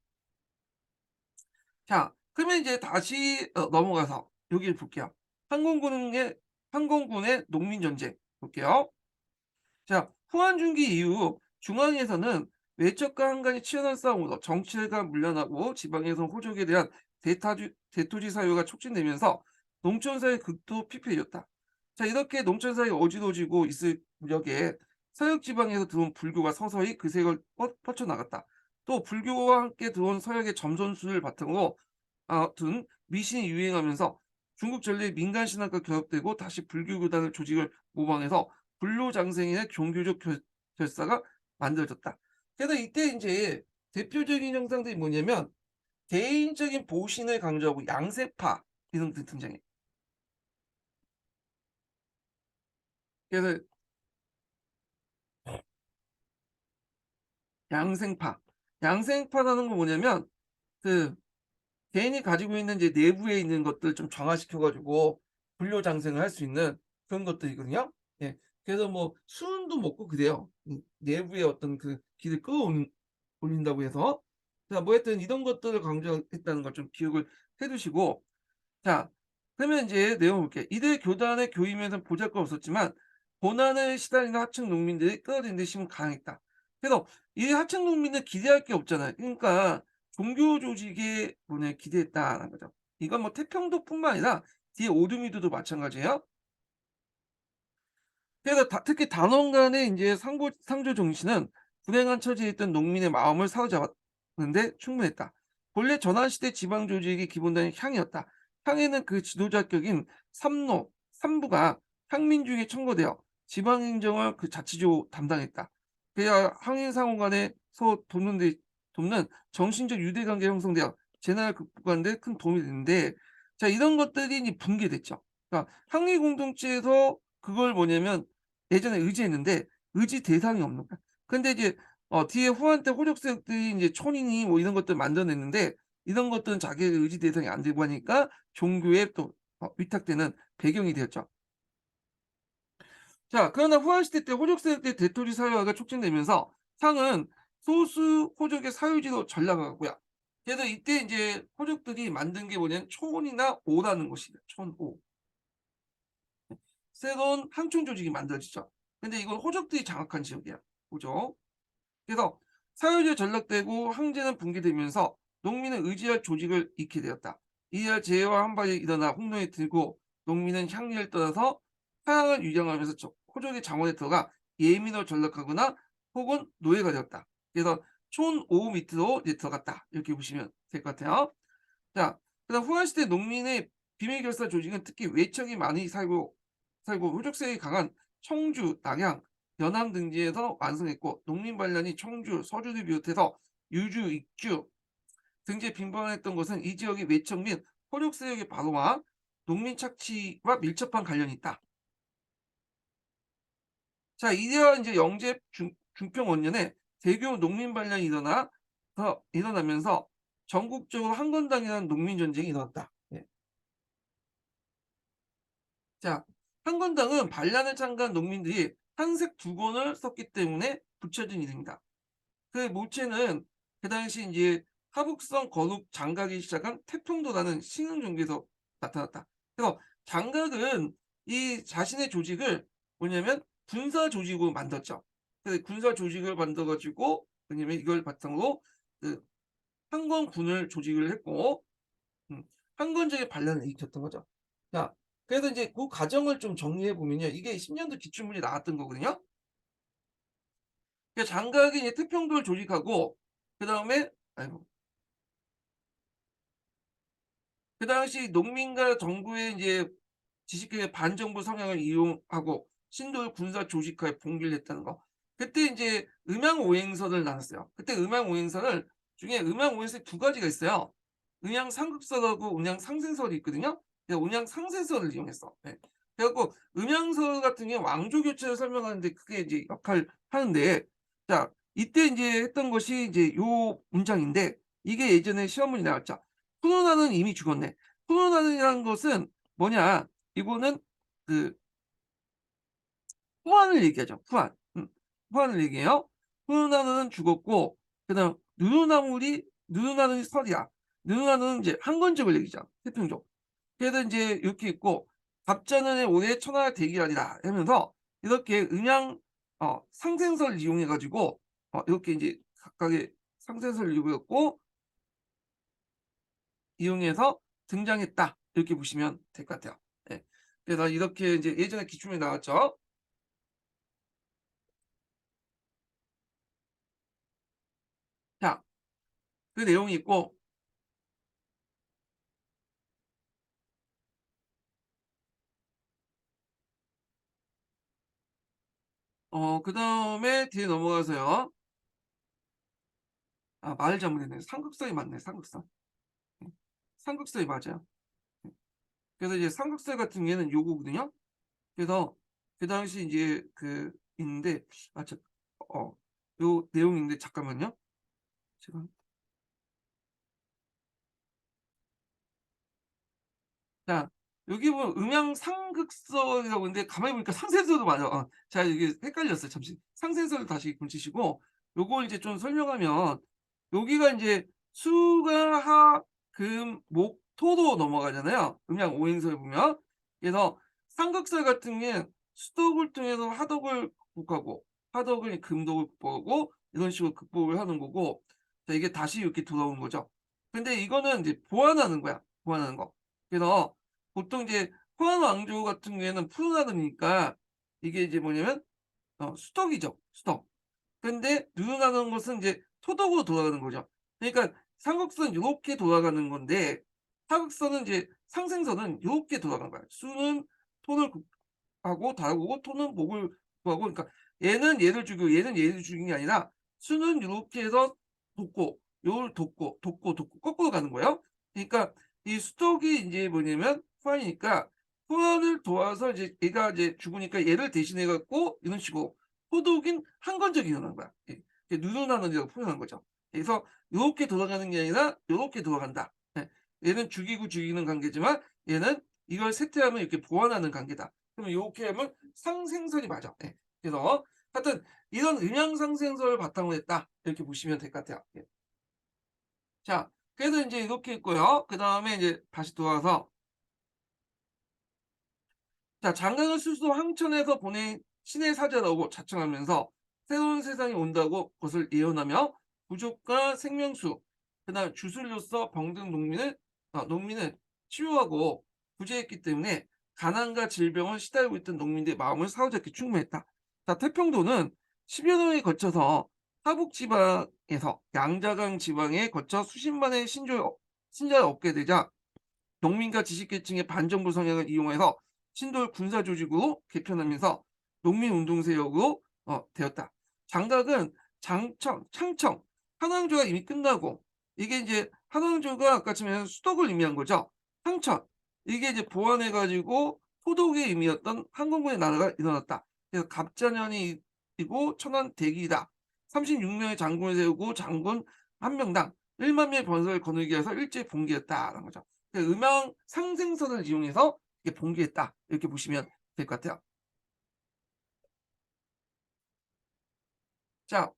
자 그러면 이제 다시 넘어가서 여기를 볼게요. 항공군의 항공군의 농민 전쟁 볼게요. 자 후한중기 이후 중앙에서는 외적과 한간이 치열한 싸움으로 정치가 물러나고 지방에서 호족에 대한 대토지 사유가 촉진되면서 농촌 사회 극도 피폐해졌다. 자 이렇게 농촌 사회가 어지러지고 있을 무렵에 서역 지방에서 들어온 불교가 서서히 그 색을 뻗쳐나갔다. 또 불교와 함께 들어온 서역의 점선술을 바탕으로 둔 미신이 유행하면서 중국 전례의 민간 신학과 결합되고 다시 불교 교단을 조직을 모방해서 불로장생의 종교적 결사가 만들어졌다. 그래서 이때 인제 대표적인 형상들이 뭐냐면 개인적인 보신을 강조하고 양세파 이런 것들이 등장해요. 그래서 양생파. 양생파라는 건 뭐냐면 그 개인이 가지고 있는 이제 내부에 있는 것들을 좀 정화시켜 가지고 불료장생을 할 수 있는 그런 것들이거든요. 예. 그래서 뭐 수은도 먹고 그래요. 내부의 어떤 그 기를 올린다고 해서. 자 뭐 하여튼 이런 것들을 강조했다는 걸 좀 기억을 해 두시고 자 그러면 인제 내용 볼게요. 이들 교단의 교임에는 보잘것없었지만 고난에 시달리는 하층 농민들이 끌어들이는 힘은 강했다. 그래서 이 하층 농민은 기대할 게 없잖아요. 그러니까 종교 조직에 기대했다라는 거죠. 이건 뭐 태평도뿐만 아니라 뒤에 오두미도도 마찬가지예요. 그래서 특히 단원 간의 인제 상조 정신은 불행한 처지에 있던 농민의 마음을 사로잡았는데 충분했다. 본래 전환시대 지방 조직이 기본된 향이었다. 향에는 그 지도자격인 삼부가 향민중에 청거되어 지방 행정을 그 자치적으로 담당했다. 그래야 항인 상호 간에 서로 돕는 정신적 유대 관계가 형성되어 재난을 극복하는 데 큰 도움이 되는데 자 이런 것들이 이제 붕괴됐죠. 그러니까 항일 공동체에서 그걸 뭐냐면 예전에 의지했는데 의지 대상이 없는 거야. 근데 이제 뒤에 후한 때 호적 세력들이 인제 촌이니 뭐 이런 것들 만들어냈는데 이런 것들은 자기의 의지 대상이 안 되고 하니까 종교에 또 위탁되는 배경이 되었죠. 자 그러나 후한 시대 때 호적 세력들의 대토지 사회화가 촉진되면서 상은 소수 호족의 사유지로 전락하고요. 그래서 이때 인제 호족들이 만든 게 뭐냐면 촌이나 오라는 것이에요. 촌오. 새로운 항촌 조직이 만들어지죠. 근데 이건 호족들이 장악한 지역이야. 호족. 그래서 사회주의가 전락되고 황제는 붕괴되면서 농민은 의지할 조직을 잃게 되었다. 이에 재해와 한반이 일어나 홍로에 들고 농민은 향리를 떠나서 사양을 유지하면서 호족의 장원에 들어가 예민으로 전락하거나 혹은 노예가 되었다. 그래서 촌5 밑으로 이제 들어갔다. 이렇게 보시면 될 것 같아요. 자, 그다음 후한시대 농민의 비밀결사 조직은 특히 외척이 많이 살고 호족색이 강한 청주, 낙양, 연암 등지에서 완성했고 농민 반란이 청주, 서주를 비롯해서 유주, 익주 등지에 빈번했던 것은 이 지역의 외척 및 호족세력의 발호와 농민 착취와 밀접한 관련이 있다. 자, 이래야 인제 영제 중평 원년에 대규모 농민 반란이 일어나면서 전국적으로 한건당이라는 농민 전쟁이 일어났다. 예. 자, 한건당은 반란을 창간 농민들이 한색 두 권을 썼기 때문에 붙여진 이름이다. 그 모체는 그 당시 인제 하북성 거룩 장각이 시작한 태평도라는 신흥 종교에서 나타났다. 그래서 장각은 이 자신의 조직을 뭐냐면 군사 조직으로 만들었죠. 그래서 군사 조직을 만들어 가지고 왜냐면 이걸 바탕으로 그 한건군을 조직을 했고 음 한건적인 반란을 일으켰던 거죠. 자 그래서 인제 고 과정을 좀 정리해 보면요. 이게 10 년도 기출문제 나왔던 거거든요. 그러니까 장각이 이제 태평도를 조직하고 그다음에 아이고 그 당시 농민과 정부의 인제 지식계의 반정부 성향을 이용하고 신도를 군사 조직화에 봉기를 했다는 거. 그때 인제 음양오행설을 나눴어요. 그때 음양오행설을 중에 음양오행설이 두 가지가 있어요. 음양상극설하고 음양상생설이 있거든요. 그래서 음양상생설을 이용했어. 예. 그래 갖고 음양설 같은 경우에 왕조 교체를 설명하는데 크게 이제 역할을 하는데, 자 이때 인제 했던 것이 이제 요 문장인데, 이게 예전에 시험 문제 나왔죠. "훈훈하는 이미 죽었네." 훈훈하는이라는 것은 뭐냐, 이거는 그 후한을 얘기하죠. 후한. 후한을 얘기해요. 훈훈하는 죽었고, 그다음 누누나는 설이야. 누누나는 이제 항건적을 얘기죠. 태평족. 그래서 인제 이렇게 있고, "갑자년에 올해 천하가 대기하리라." 하면서 이렇게 상생설을 이용해 가지고 이렇게 인제 각각의 상생설을 이용해서 등장했다. 이렇게 보시면 될 것 같아요. 예. 그래서 이렇게 인제 예전에 기출문제 나왔죠. 자, 그 내용이 있고, 그다음에 뒤에 넘어가서요. 말을 잘못했네. 삼극성이 맞네, 삼극성. 예. 삼극성이 맞아요. 예. 그래서 이제 삼극설 같은 경우에는 요거거든요. 그래서 그 당시 인제 있는데, 아 저 어 요 내용인데 잠깐만요. 제가 자, 여기 보면 음양상극설이라고 있는데 가만히 보니까 상생설도 맞아. 제가 이게 헷갈렸어요, 잠시. 상생설을 다시 고치시고 요걸 이제 좀 설명하면, 여기가 인제 수가 하 금 목 토로 넘어가잖아요, 음양 오행서에 보면. 그래서 상극설 같은 게 수덕을 통해서 하덕을 극복하고, 하덕을 금덕을 극복하고, 이런 식으로 극복을 하는 거고, 자 이게 다시 이렇게 돌아오는 거죠. 근데 이거는 인제 보완하는 거야, 보완하는 거. 그래서 보통 이제 포항 왕조 같은 경우에는 푸른하드니까 이게 이제 뭐냐면 수덕이죠, 수덕. 근데 누르나는 것은 이제 토덕으로 돌아가는 거죠. 그러니까 삼극선은 요렇게 돌아가는 건데, 하극선은 이제 상생선은 요렇게 돌아가는 거야. 수는 토를 하고 다르고, 토는 목을 구하고, 그러니까 얘는 얘를 죽이고 얘는 얘를 죽이는 게 아니라 수는 요렇게 해서 돕고, 요를 돕고 거꾸로 가는 거예요. 그러니까 이 수독이 인제 뭐냐면 후한이니까, 후한을 도와서 이제 얘가 이제 죽으니까 얘를 대신해 갖고 이런 식으로 호독인 항건적이 일어나는 거야. 예. 이게 누르나는이라고 표현한 거죠. 그래서 요렇게 돌아가는 게 아니라 요렇게 돌아간다. 예. 얘는 죽이고 죽이는 관계지만 얘는 이걸 쇠퇴하면 이렇게 보완하는 관계다. 그럼 요렇게 하면 상생설이 맞아. 예. 그래서 하여튼 이런 음양상생설을 바탕으로 했다, 이렇게 보시면 될 것 같아요. 예. 자, 그래서 인제 이렇게 있고요. 그다음에 이제 다시 돌아와서, 자 장강을 스스로 황천에서 보낸 신의 사자라고 자청하면서 새로운 세상이 온다고 그것을 예언하며 부족과 생명수, 그다음 주술로서 병든 농민을 치유하고 구제했기 때문에 가난과 질병을 시달리고 있던 농민들의 마음을 사로잡기 충분했다. 자, 태평도는 10여 년에 거쳐서 하북 지방에서 양자강 지방에 거쳐 수십만의 신자를 얻게 되자, 농민과 지식계층의 반정부 성향을 이용해서 신도를 군사 조직으로 개편하면서 농민 운동 세력으로 되었다. 장각은 창청, 한왕조가 이미 끝나고, 이게 이제 한왕조가 아까처럼 수덕을 의미한 거죠. 창천, 이게 이제 보완해 가지고 토독의 의미였던 한국군의 나라가 일어났다. 그래서 갑자년이고 천한 대기이다. 36명의 장군을 세우고 장군 한 명당 1만 명의 번성을 거느리기 위해서 일제히 봉기했다라는 거죠. 음향 상생선을 이용해서 이게 봉기했다, 이렇게 보시면 될 것 같아요. 자,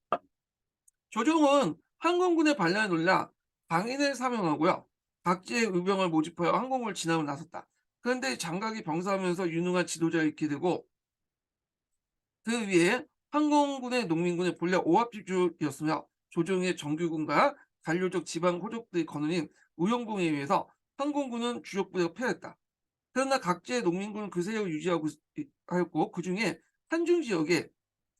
조종은 항공군의 반란을 놀라 방인을 사명하고요. 각지의 의병을 모집하여 항공을 진압을 나섰다. 그런데 장각이 병사하면서 유능한 지도자를 잃게 되고, 그 위에 항공군의 농민군의 본래 오합지졸이었으며 조정의 정규군과 관료적 지방 호족들이 거느린 의용봉에 의해서 항공군은 주력 부대가 패했다. 그러나 각지의 농민군은 그 세력을 유지하고 하였고, 그중에 한중 지역에,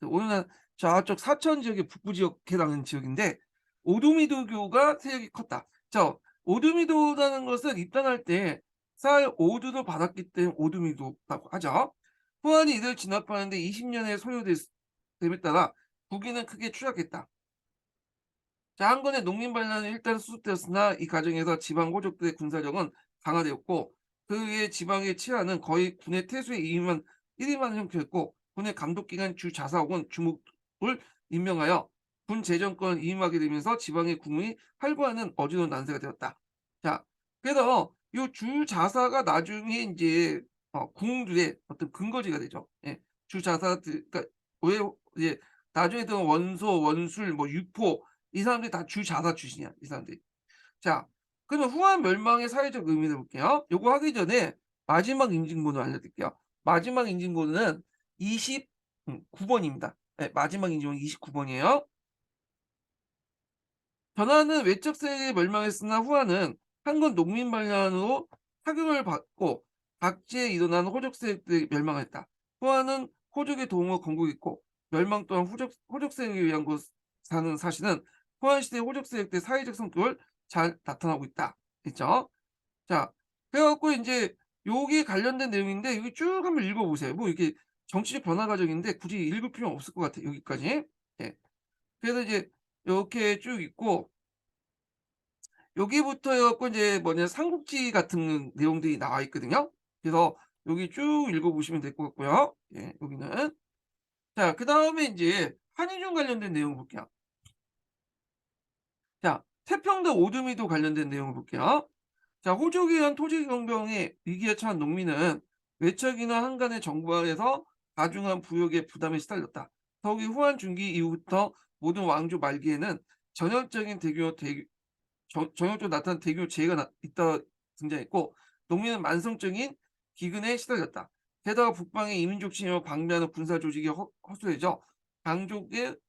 오늘날 저쪽 사천 지역의 북부 지역 해당하는 지역인데, 오두미도교가 세력이 컸다. 자, 오두미도라는 것은 입단할 때 쌀 오두를 받았기 때문에 오두미도라고 하죠. 후한이 이들 진압하는데 20년의 소요됨에 따라 국위는 크게 추락했다. 자, 한 건의 농민 반란은 일단 수습되었으나 이 과정에서 지방 호족들의 군사력은 강화되었고 그의 지방의 치안은 거의 군의 태수에 일임하는 형태였고 군의 감독기관 주자사 혹은 주목을 임명하여 군 재정권을 위임하게 되면서 지방의 국민이 활보하는 어지러운 난세가 되었다. 자, 그래서 요 주자사가 나중에 인제 궁들의 어떤 근거지가 되죠. 예. 주자사들, 그러니까 왜 이제 나중에 들어온 원소, 원술, 뭐 유포, 이 사람들이 다 주자사 출신이야, 이 사람들이. 자, 그러면 후한 멸망의 사회적 의미를 볼게요. 요거 하기 전에 마지막 인증번호 알려드릴게요. 마지막 인증번호는 29 번입니다. 예, 마지막 인증번호 29 번이에요. 전하는 외적 세력에 멸망했으나 후하는 한건 농민 반란으로 타격을 받고 각지에 일어난 호적 세력들이 멸망했다. 후하는 호족의 도움을 건국했고 멸망 또한 호적 세력에 의한 것사는 사실은 후한 시대 호적 세력들의 사회적 성격을 잘 나타나고 있다. 있죠? 자, 그래갖고 이제 요게 관련된 내용인데 여기 쭉 한번 읽어보세요. 뭐 이게 정치적 변화 과정인데 굳이 읽을 필요는 없을 것 같아요. 여기까지. 예. 그래서 이제 이렇게 쭉 있고 여기부터 해 갖고 인제 뭐냐 삼국지 같은 내용들이 나와 있거든요. 그래서 여기 쭉 읽어 보시면 될 것 같고요. 예, 여기는. 자, 그다음에 인제 한의종 관련된 내용 볼게요. 자, 태평도 오두미도 관련된 내용을 볼게요. 자, 호족에 의한 토지 경병에 위기에 처한 농민은 외척이나 한간의 정부하에서 가중한 부역의 부담에 시달렸다. 더욱이 후한 중기 이후부터 모든 왕조 말기에는 전형적인 전형적으로 나타난 대규모 재해가 잇따라 등장했고 농민은 만성적인 기근에 시달렸다. 게다가 북방의 이민족 진영을 방대하는 군사 조직이 허술해져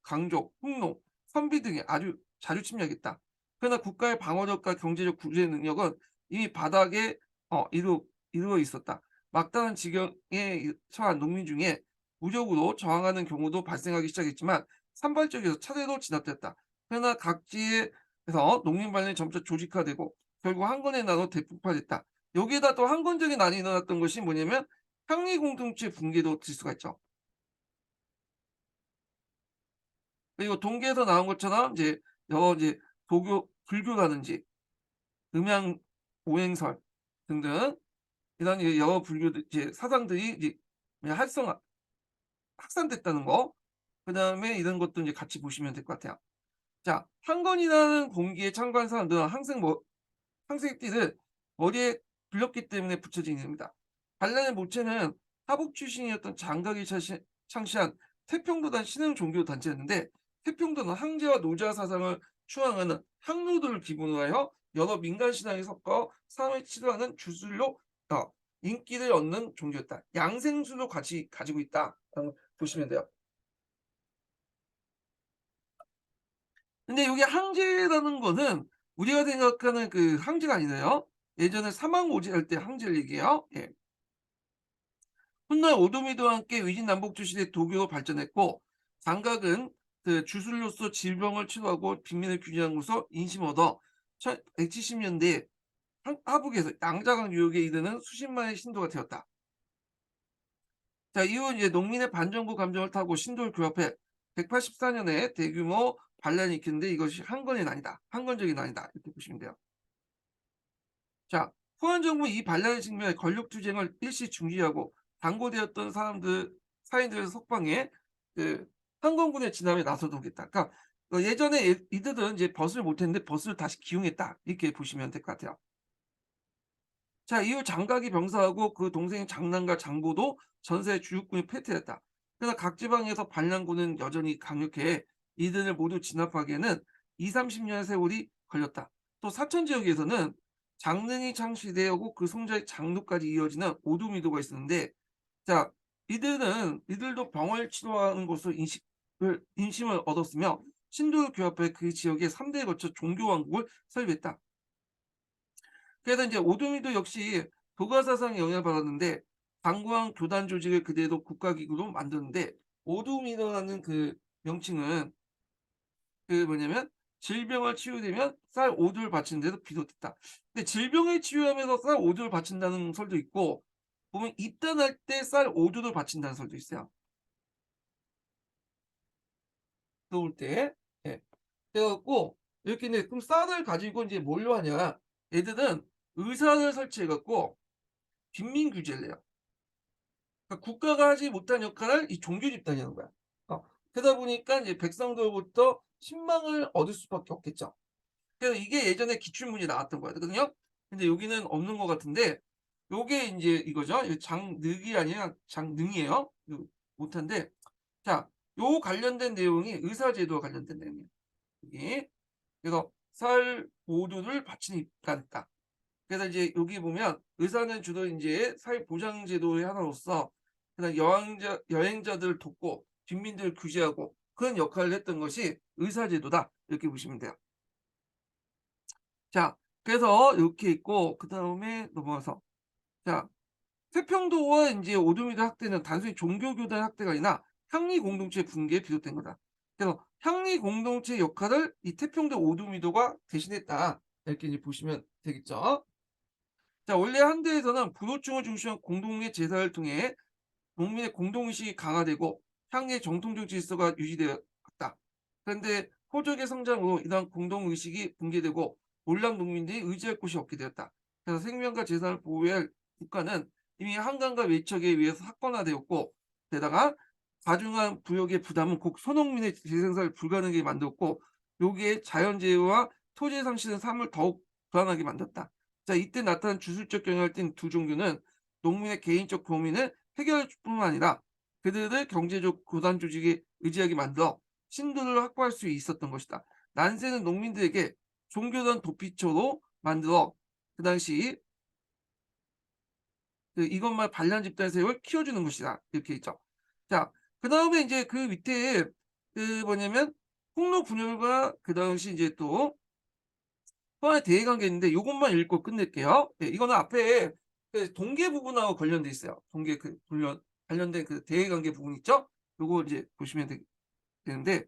강족, 홍농, 선비 등이 아주 자주 침략했다. 그러나 국가의 방어력과 경제적 구제 능력은 이미 바닥에 이르러 있었다. 막다른 지경에 처한 농민 중에 무력으로 저항하는 경우도 발생하기 시작했지만 산발적에서 차례로 진압됐다. 그러나 각지의 그래서 농민 반란이 점차 조직화되고 결국 한 건에 나눠 대폭발했다. 여기에다 또 한건적인 난이 일어났던 것이 뭐냐면 항리 공동체 붕괴도 될 수가 있죠. 그리고 동계에서 나온 것처럼 이제 이제 불교라든지 음양 오행설 등등 이런 이제 여러 불교들 이제 사상들이 이제 활성화 확산됐다는 거. 그다음에 이런 것도 이제 같이 보시면 될 것 같아요. 자, 한건이라는 공기에 참가한 사람들은 항생띠를 머리에 둘렀기 때문에 붙여진 이름입니다. 반란의 모체는 하복 출신이었던 장각이 창시한 태평도단 신흥 종교 단체였는데 태평도는 항제와 노자 사상을 추앙하는 항로들을 기본으로 하여 여러 민간 신앙이 섞어 삶을 치료하는 주술로 인기를 얻는 종교였다. 양생술로 같이 가지고 있다. 보시면 돼요. 근데 여기 항제라는 거는 우리가 생각하는 그 항제가 아니네요. 예전에 사망오제 할 때 항제를 얘기해요. 예. 훗날 오도미도와 함께 위진남북조 시대 도교로 발전했고 장각은 그 주술로서 질병을 치료하고 빈민을 규제함으로써 인심 얻어 1170년대에 하북에서 양자강 유역에 이르는 수십만의 신도가 되었다. 자, 이후 이제 농민의 반정부 감정을 타고 신도를 규합해 184년에 대규모 반란이 일으켰는데 이것이 한건의 난이다. 한건적인 난이다. 이렇게 보시면 돼요. 자, 후한 정부 이 반란의 측면에 권력 투쟁을 일시 중지하고 당고되었던 사인들을 석방해 그 한건군의 진압에 나서도겠다. 그러니까 예전에 이들은 이제 벗을 못했는데 벗을 다시 기용했다. 이렇게 보시면 될 것 같아요. 자, 이후 장각이 병사하고 그 동생 장남과 장보도 전세 주육군이 패퇴했다. 그러나 각 지방에서 반란군은 여전히 강력해 이들을 모두 진압하기에는 2-30년의 세월이 걸렸다. 또 사천 지역에서는 장릉이 창시되고 그 송자의 장로까지 이어지는 오두미도가 있었는데 자, 이들도 병을 치료하는 것으로 인심을 얻었으며 신도를 규합해 그 지역에 3대에 거쳐 종교 왕국을 설립했다. 그래서 인제 오도미도 역시 도가 사상에 영향을 받았는데 강구한 교단 조직을 그대로 국가기구로 만드는데 오도미도라는 그 명칭은 그 뭐냐면 질병을 치유되면 쌀 5 두를 바치는 데서 비롯됐다. 근데 질병을 치유하면서 쌀 5 두를 바친다는 설도 있고 보면 입단할 때 쌀 5 두를 바친다는 설도 있어요. 들어올 때. 예. 그래 갖고 이렇게 이제 그럼 쌀을 가지고 이제 뭘로 하냐. 얘들은 의사를 설치해 갖고 빈민 규제를 해요. 그러니까 국가가 하지 못한 역할을 이 종교 집단이 하는 거야. 그러다 보니까 이제 백성들로부터 신망을 얻을 수밖에 없겠죠. 그래서 이게 예전에 기출문제 나왔던 거거든요. 근데 여기는 없는 것 같은데 요게 인제 이거죠. 이 장늑이 아니라 장능이에요. 요 못한데 자 요 관련된 내용이 의사제도와 관련된 내용이에요. 여기. 그래서 살 모두를 바치니까 했다. 그래서 이제 여기 보면 의사는 주로 인제 사회 보장 제도의 하나로서 그다음 여행자들을 돕고 빈민들을 규제하고 그런 역할을 했던 것이 의사제도다. 이렇게 보시면 돼요. 자 그래서 요렇게 있고 그다음에 넘어가서 자 태평도와 인제 오두미도 학대는 단순히 종교 교단 학대가 아니라 향리 공동체 붕괴에 비롯된 거다. 그래서 향리 공동체의 역할을 이 태평도 오두미도가 대신했다. 이렇게 이제 보시면 되겠죠. 자 원래 한대에서는 부노층을 중심한 공동의 제사를 통해 농민의 공동의식이 강화되고 향리의 정통적 질서가 유지되었다. 그런데 호적의 성장으로 이러한 공동의식이 붕괴되고 몰락 농민들이 의지할 곳이 없게 되었다. 그래서 생명과 재산을 보호해야 할 국가는 이미 한강과 외척에 의해서 사건화되었고 게다가 과중한 부역의 부담은 곧 소농민의 재생산을 불가능하게 만들었고 여기에 자연재해와 토지의 상실은 삶을 더욱 불안하게 만들었다. 자 이때 나타난 주술적 경향을 띤 두 종교는 농민의 개인적 고민을 해결할 뿐만 아니라 그들을 경제적 고단 조직에 의지하게 만들어 신도를 확보할 수 있었던 것이다. 난세는 농민들에게 종교단 도피처로 만들어 그 당시 이것만 반란 집단 세력을 키워주는 것이다. 이렇게 있죠. 자, 그 다음에 이제 그 밑에 그 뭐냐면 폭로 분열과 그 당시 이제 또 하나의 대외관계 있는데 요것만 읽고 끝낼게요. 예, 이거는 앞에 그 동계 부분하고 관련돼 있어요. 동계 그 관련된 그 대외관계 부분 있죠? 요거 이제 보시면 되는데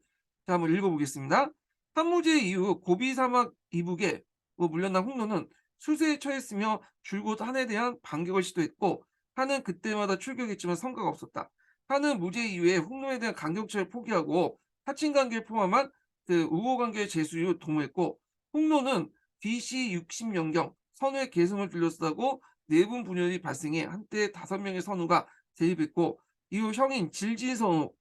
자 한번 읽어보겠습니다. 한무제 이후 고비 사막 이북에 물려난 홍로는 수세에 처했으며 줄곧 한에 대한 반격을 시도했고 한은 그때마다 출격했지만 성과가 없었다. 한은 무제 이후에 홍로에 대한 강경차를 포기하고 하친 관계를 포함한 그 우호 관계의 재수 이후 동무했고 홍로는 BC 60년경 선후의 계승을 둘러싸고 내분 분열이 발생해 한때 5명의 선우가 대립했고 이후 형인 질지선우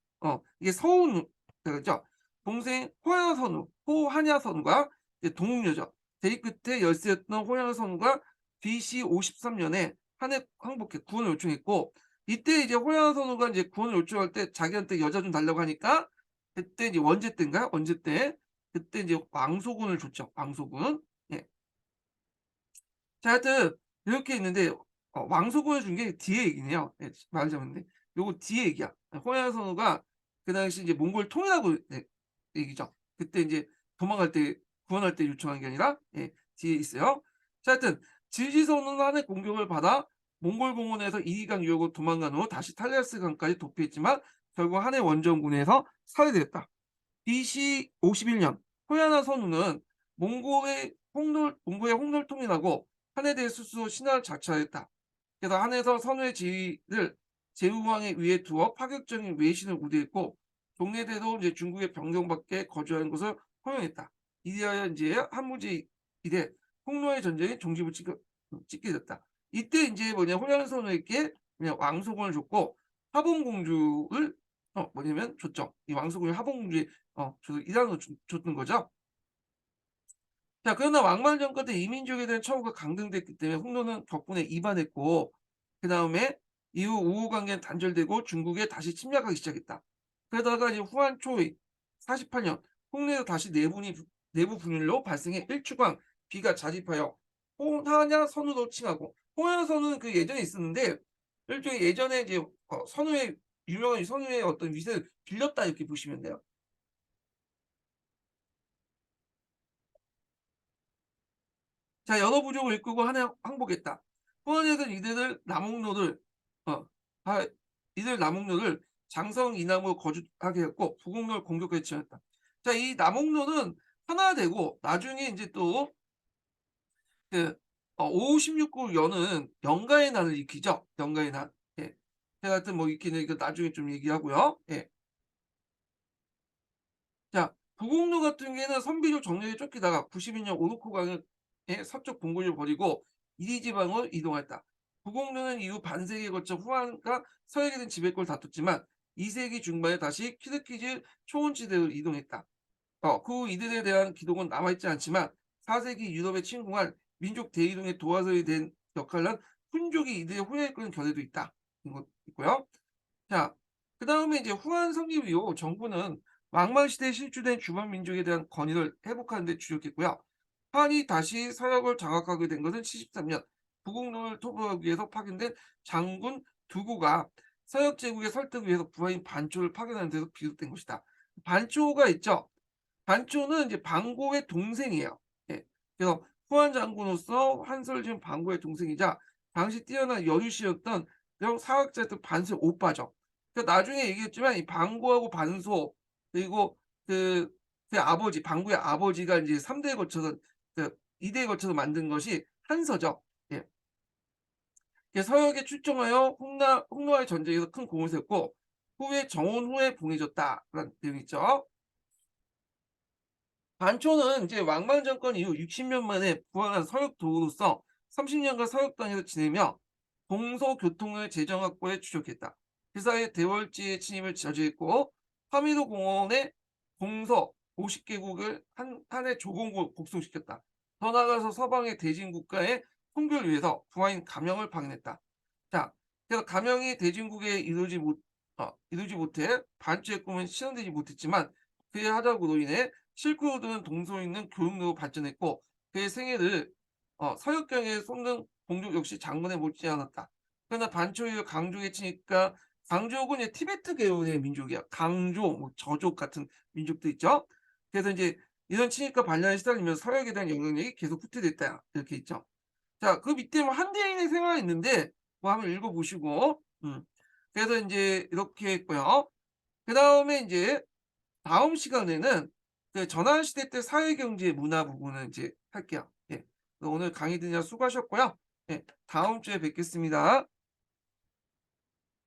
이게 서운 그죠. 동생 호야선우, 호한야선우가 이제 동욱녀죠. 대립 끝에 열세였던 호야선우가 BC 53년에 한해 항복해 구원을 요청했고 이때 이제 호야선우가 이제 구원을 요청할 때 자기한테 여자 좀 달라고 하니까 그때 이제 원제 때인가요? 원제 때 그때 이제 왕소군을 줬죠. 왕소군. 예. 자 하여튼 이렇게 있는데 왕소군을 준 게 뒤에 얘기네요. 예 말하자면데 요거 뒤에 얘기야. 호야선우가 그 당시 이제 몽골 통일하고 네 얘기죠. 그때 인제 도망갈 때 구원할 때 요청한 게 아니라 예 뒤에 있어요. 자 하여튼 질지선은 한의 공격을 받아 몽골 공원에서 이리강 유역으로 도망간 후 다시 탈리아스 강까지 도피했지만 결국 한의 원정군에서 살해되었다. BC 51년 호야나 선우는 몽골의 홍로를 통일하고 한에 대해 스스로 신화를 작성했다. 그래서 한에서 선우의 지위를 제후왕에 위에 두어 파격적인 외신을 우대했고 동네대도 이제 중국의 병정밖에 거주하는 것을 허용했다. 이리하여 이제 한무제 이래 홍로의 전쟁이 종지부 찍게 됐다. 이때 이제 뭐냐 호양 선우에게 그냥 왕소군을 줬고 화봉공주를 뭐냐면 줬죠. 이 왕소군을 화봉공주에 줘서 일하는 줬던 거죠. 자 그러나 왕만 정권 때 이민족에 대한 처우가 강등됐기 때문에 홍로는 덕분에 이반했고 그다음에 이후 우호 관계는 단절되고 중국에 다시 침략하기 시작했다. 그러다가 이제 후한 초이 48년 홍로에서 다시 내부 분열로 발생해 일추광 비가 자집하여 홍하냐 선우로 칭하고 홍하냐 선우는 그 예전에 있었는데 일종의 예전에 이제 선우의 유명한 선우의 어떤 위세를 빌렸다 이렇게 보시면 돼요. 자 여러 부족을 이끌고 한해 항복했다. 후한에서는 어 아 이들 남홍로를 장성 이남으로 거주하게 했고 부국로를 공격하여 치렀다. 자 이 남홍로는 하나 되고 나중에 인제 또 그 56구 여는 영가의 난을 일으키죠. 영가의 난. 예. 하여튼 뭐 일으키는 이거 나중에 좀 얘기하고요. 예. 자 부곡루 같은 경우에는 선비족 정력에 쫓기다가 92년 오르코강의 서쪽 봉고를 버리고 이리지방으로 이동했다. 부곡루는 이후 반세기에 걸쳐 후한과 서역에 대한 지배권을 다퉜지만 2세기 중반에 다시 키르키즈 초원지대로 이동했다. 그 후 이들에 대한 기록은 남아있지 않지만 4세기 유럽에 침공한 민족 대이동의 도화설이 된 역할을 한 훈족이 이들의 후예였다는 견해도 있다. 이거 있고요. 자, 그다음에 이제 후한 성립 이후 정부는 왕만 시대에 실주된 주변 민족에 대한 권위를 회복하는 데 주력했고요. 한이 다시 서역을 장악하게 된 것은 73년 부국론을 토벌하기 위해서 파견된 장군 두구가 서역 제국의 설득을 위해서 부하인 반초를 파견하는 데서 비롯된 것이다. 반초가 있죠. 반초는 이제 방고의 동생이에요. 예. 그래서 후한 장군으로서 한설진 방고의 동생이자 당시 뛰어난 여류시였던 그런 사학자였던 반소의 오빠죠. 나중에 얘기했지만 이 방고하고 반소 그리고 그, 그 아버지 방고의 아버지가 이제 3대에 거쳐서 2대에 거쳐서 만든 것이 한서죠. 예. 서역에 출정하여 홍노와의 전쟁에서 큰 공을 세웠고 후에 정원 후에 봉해졌다라는 내용이 있죠. 반초는 이제 왕만 정권 이후 60년 만에 부활한 서역 도로로서 30년간 서역단에서 지내며 동서교통의 재정 확보에 주력했다. 회사의 대월지의 침입을 저지했고 화미도 공원의 동서 50개국을 한해 조공국 복송시켰다. 더 나아가서 서방의 대진국가의 통교를 위해서 부하인 가명을 방해했다. 자, 그래서 가명이 대진국에 이루지 못해 반초의 꿈은 실현되지 못했지만 그의 하작으로 인해 실크로드는 동서에 있는 교육로로 발전했고 그의 생애를 서역경에 쏟는 공족 역시 장군에 못지않았다. 그러나 반초 이후 강족에 치니까 강족은 이제 티베트 계열의 민족이야. 강조, 뭐 저족 같은 민족도 있죠. 그래서 이제 이런 침입과 반란에 시달리면서 서역에 대한 영향력이 계속 후퇴됐다. 이렇게 있죠. 자, 그 밑에 뭐 한대인의 생활이 있는데 뭐 한번 읽어보시고 그래서 이제 이렇게 했고요. 그다음에 이제 다음 시간에는 그 전환시대 때 사회경제 문화 부분을 이제 할게요. 예. 오늘 강의 듣느라 수고하셨고요. 예. 다음 주에 뵙겠습니다.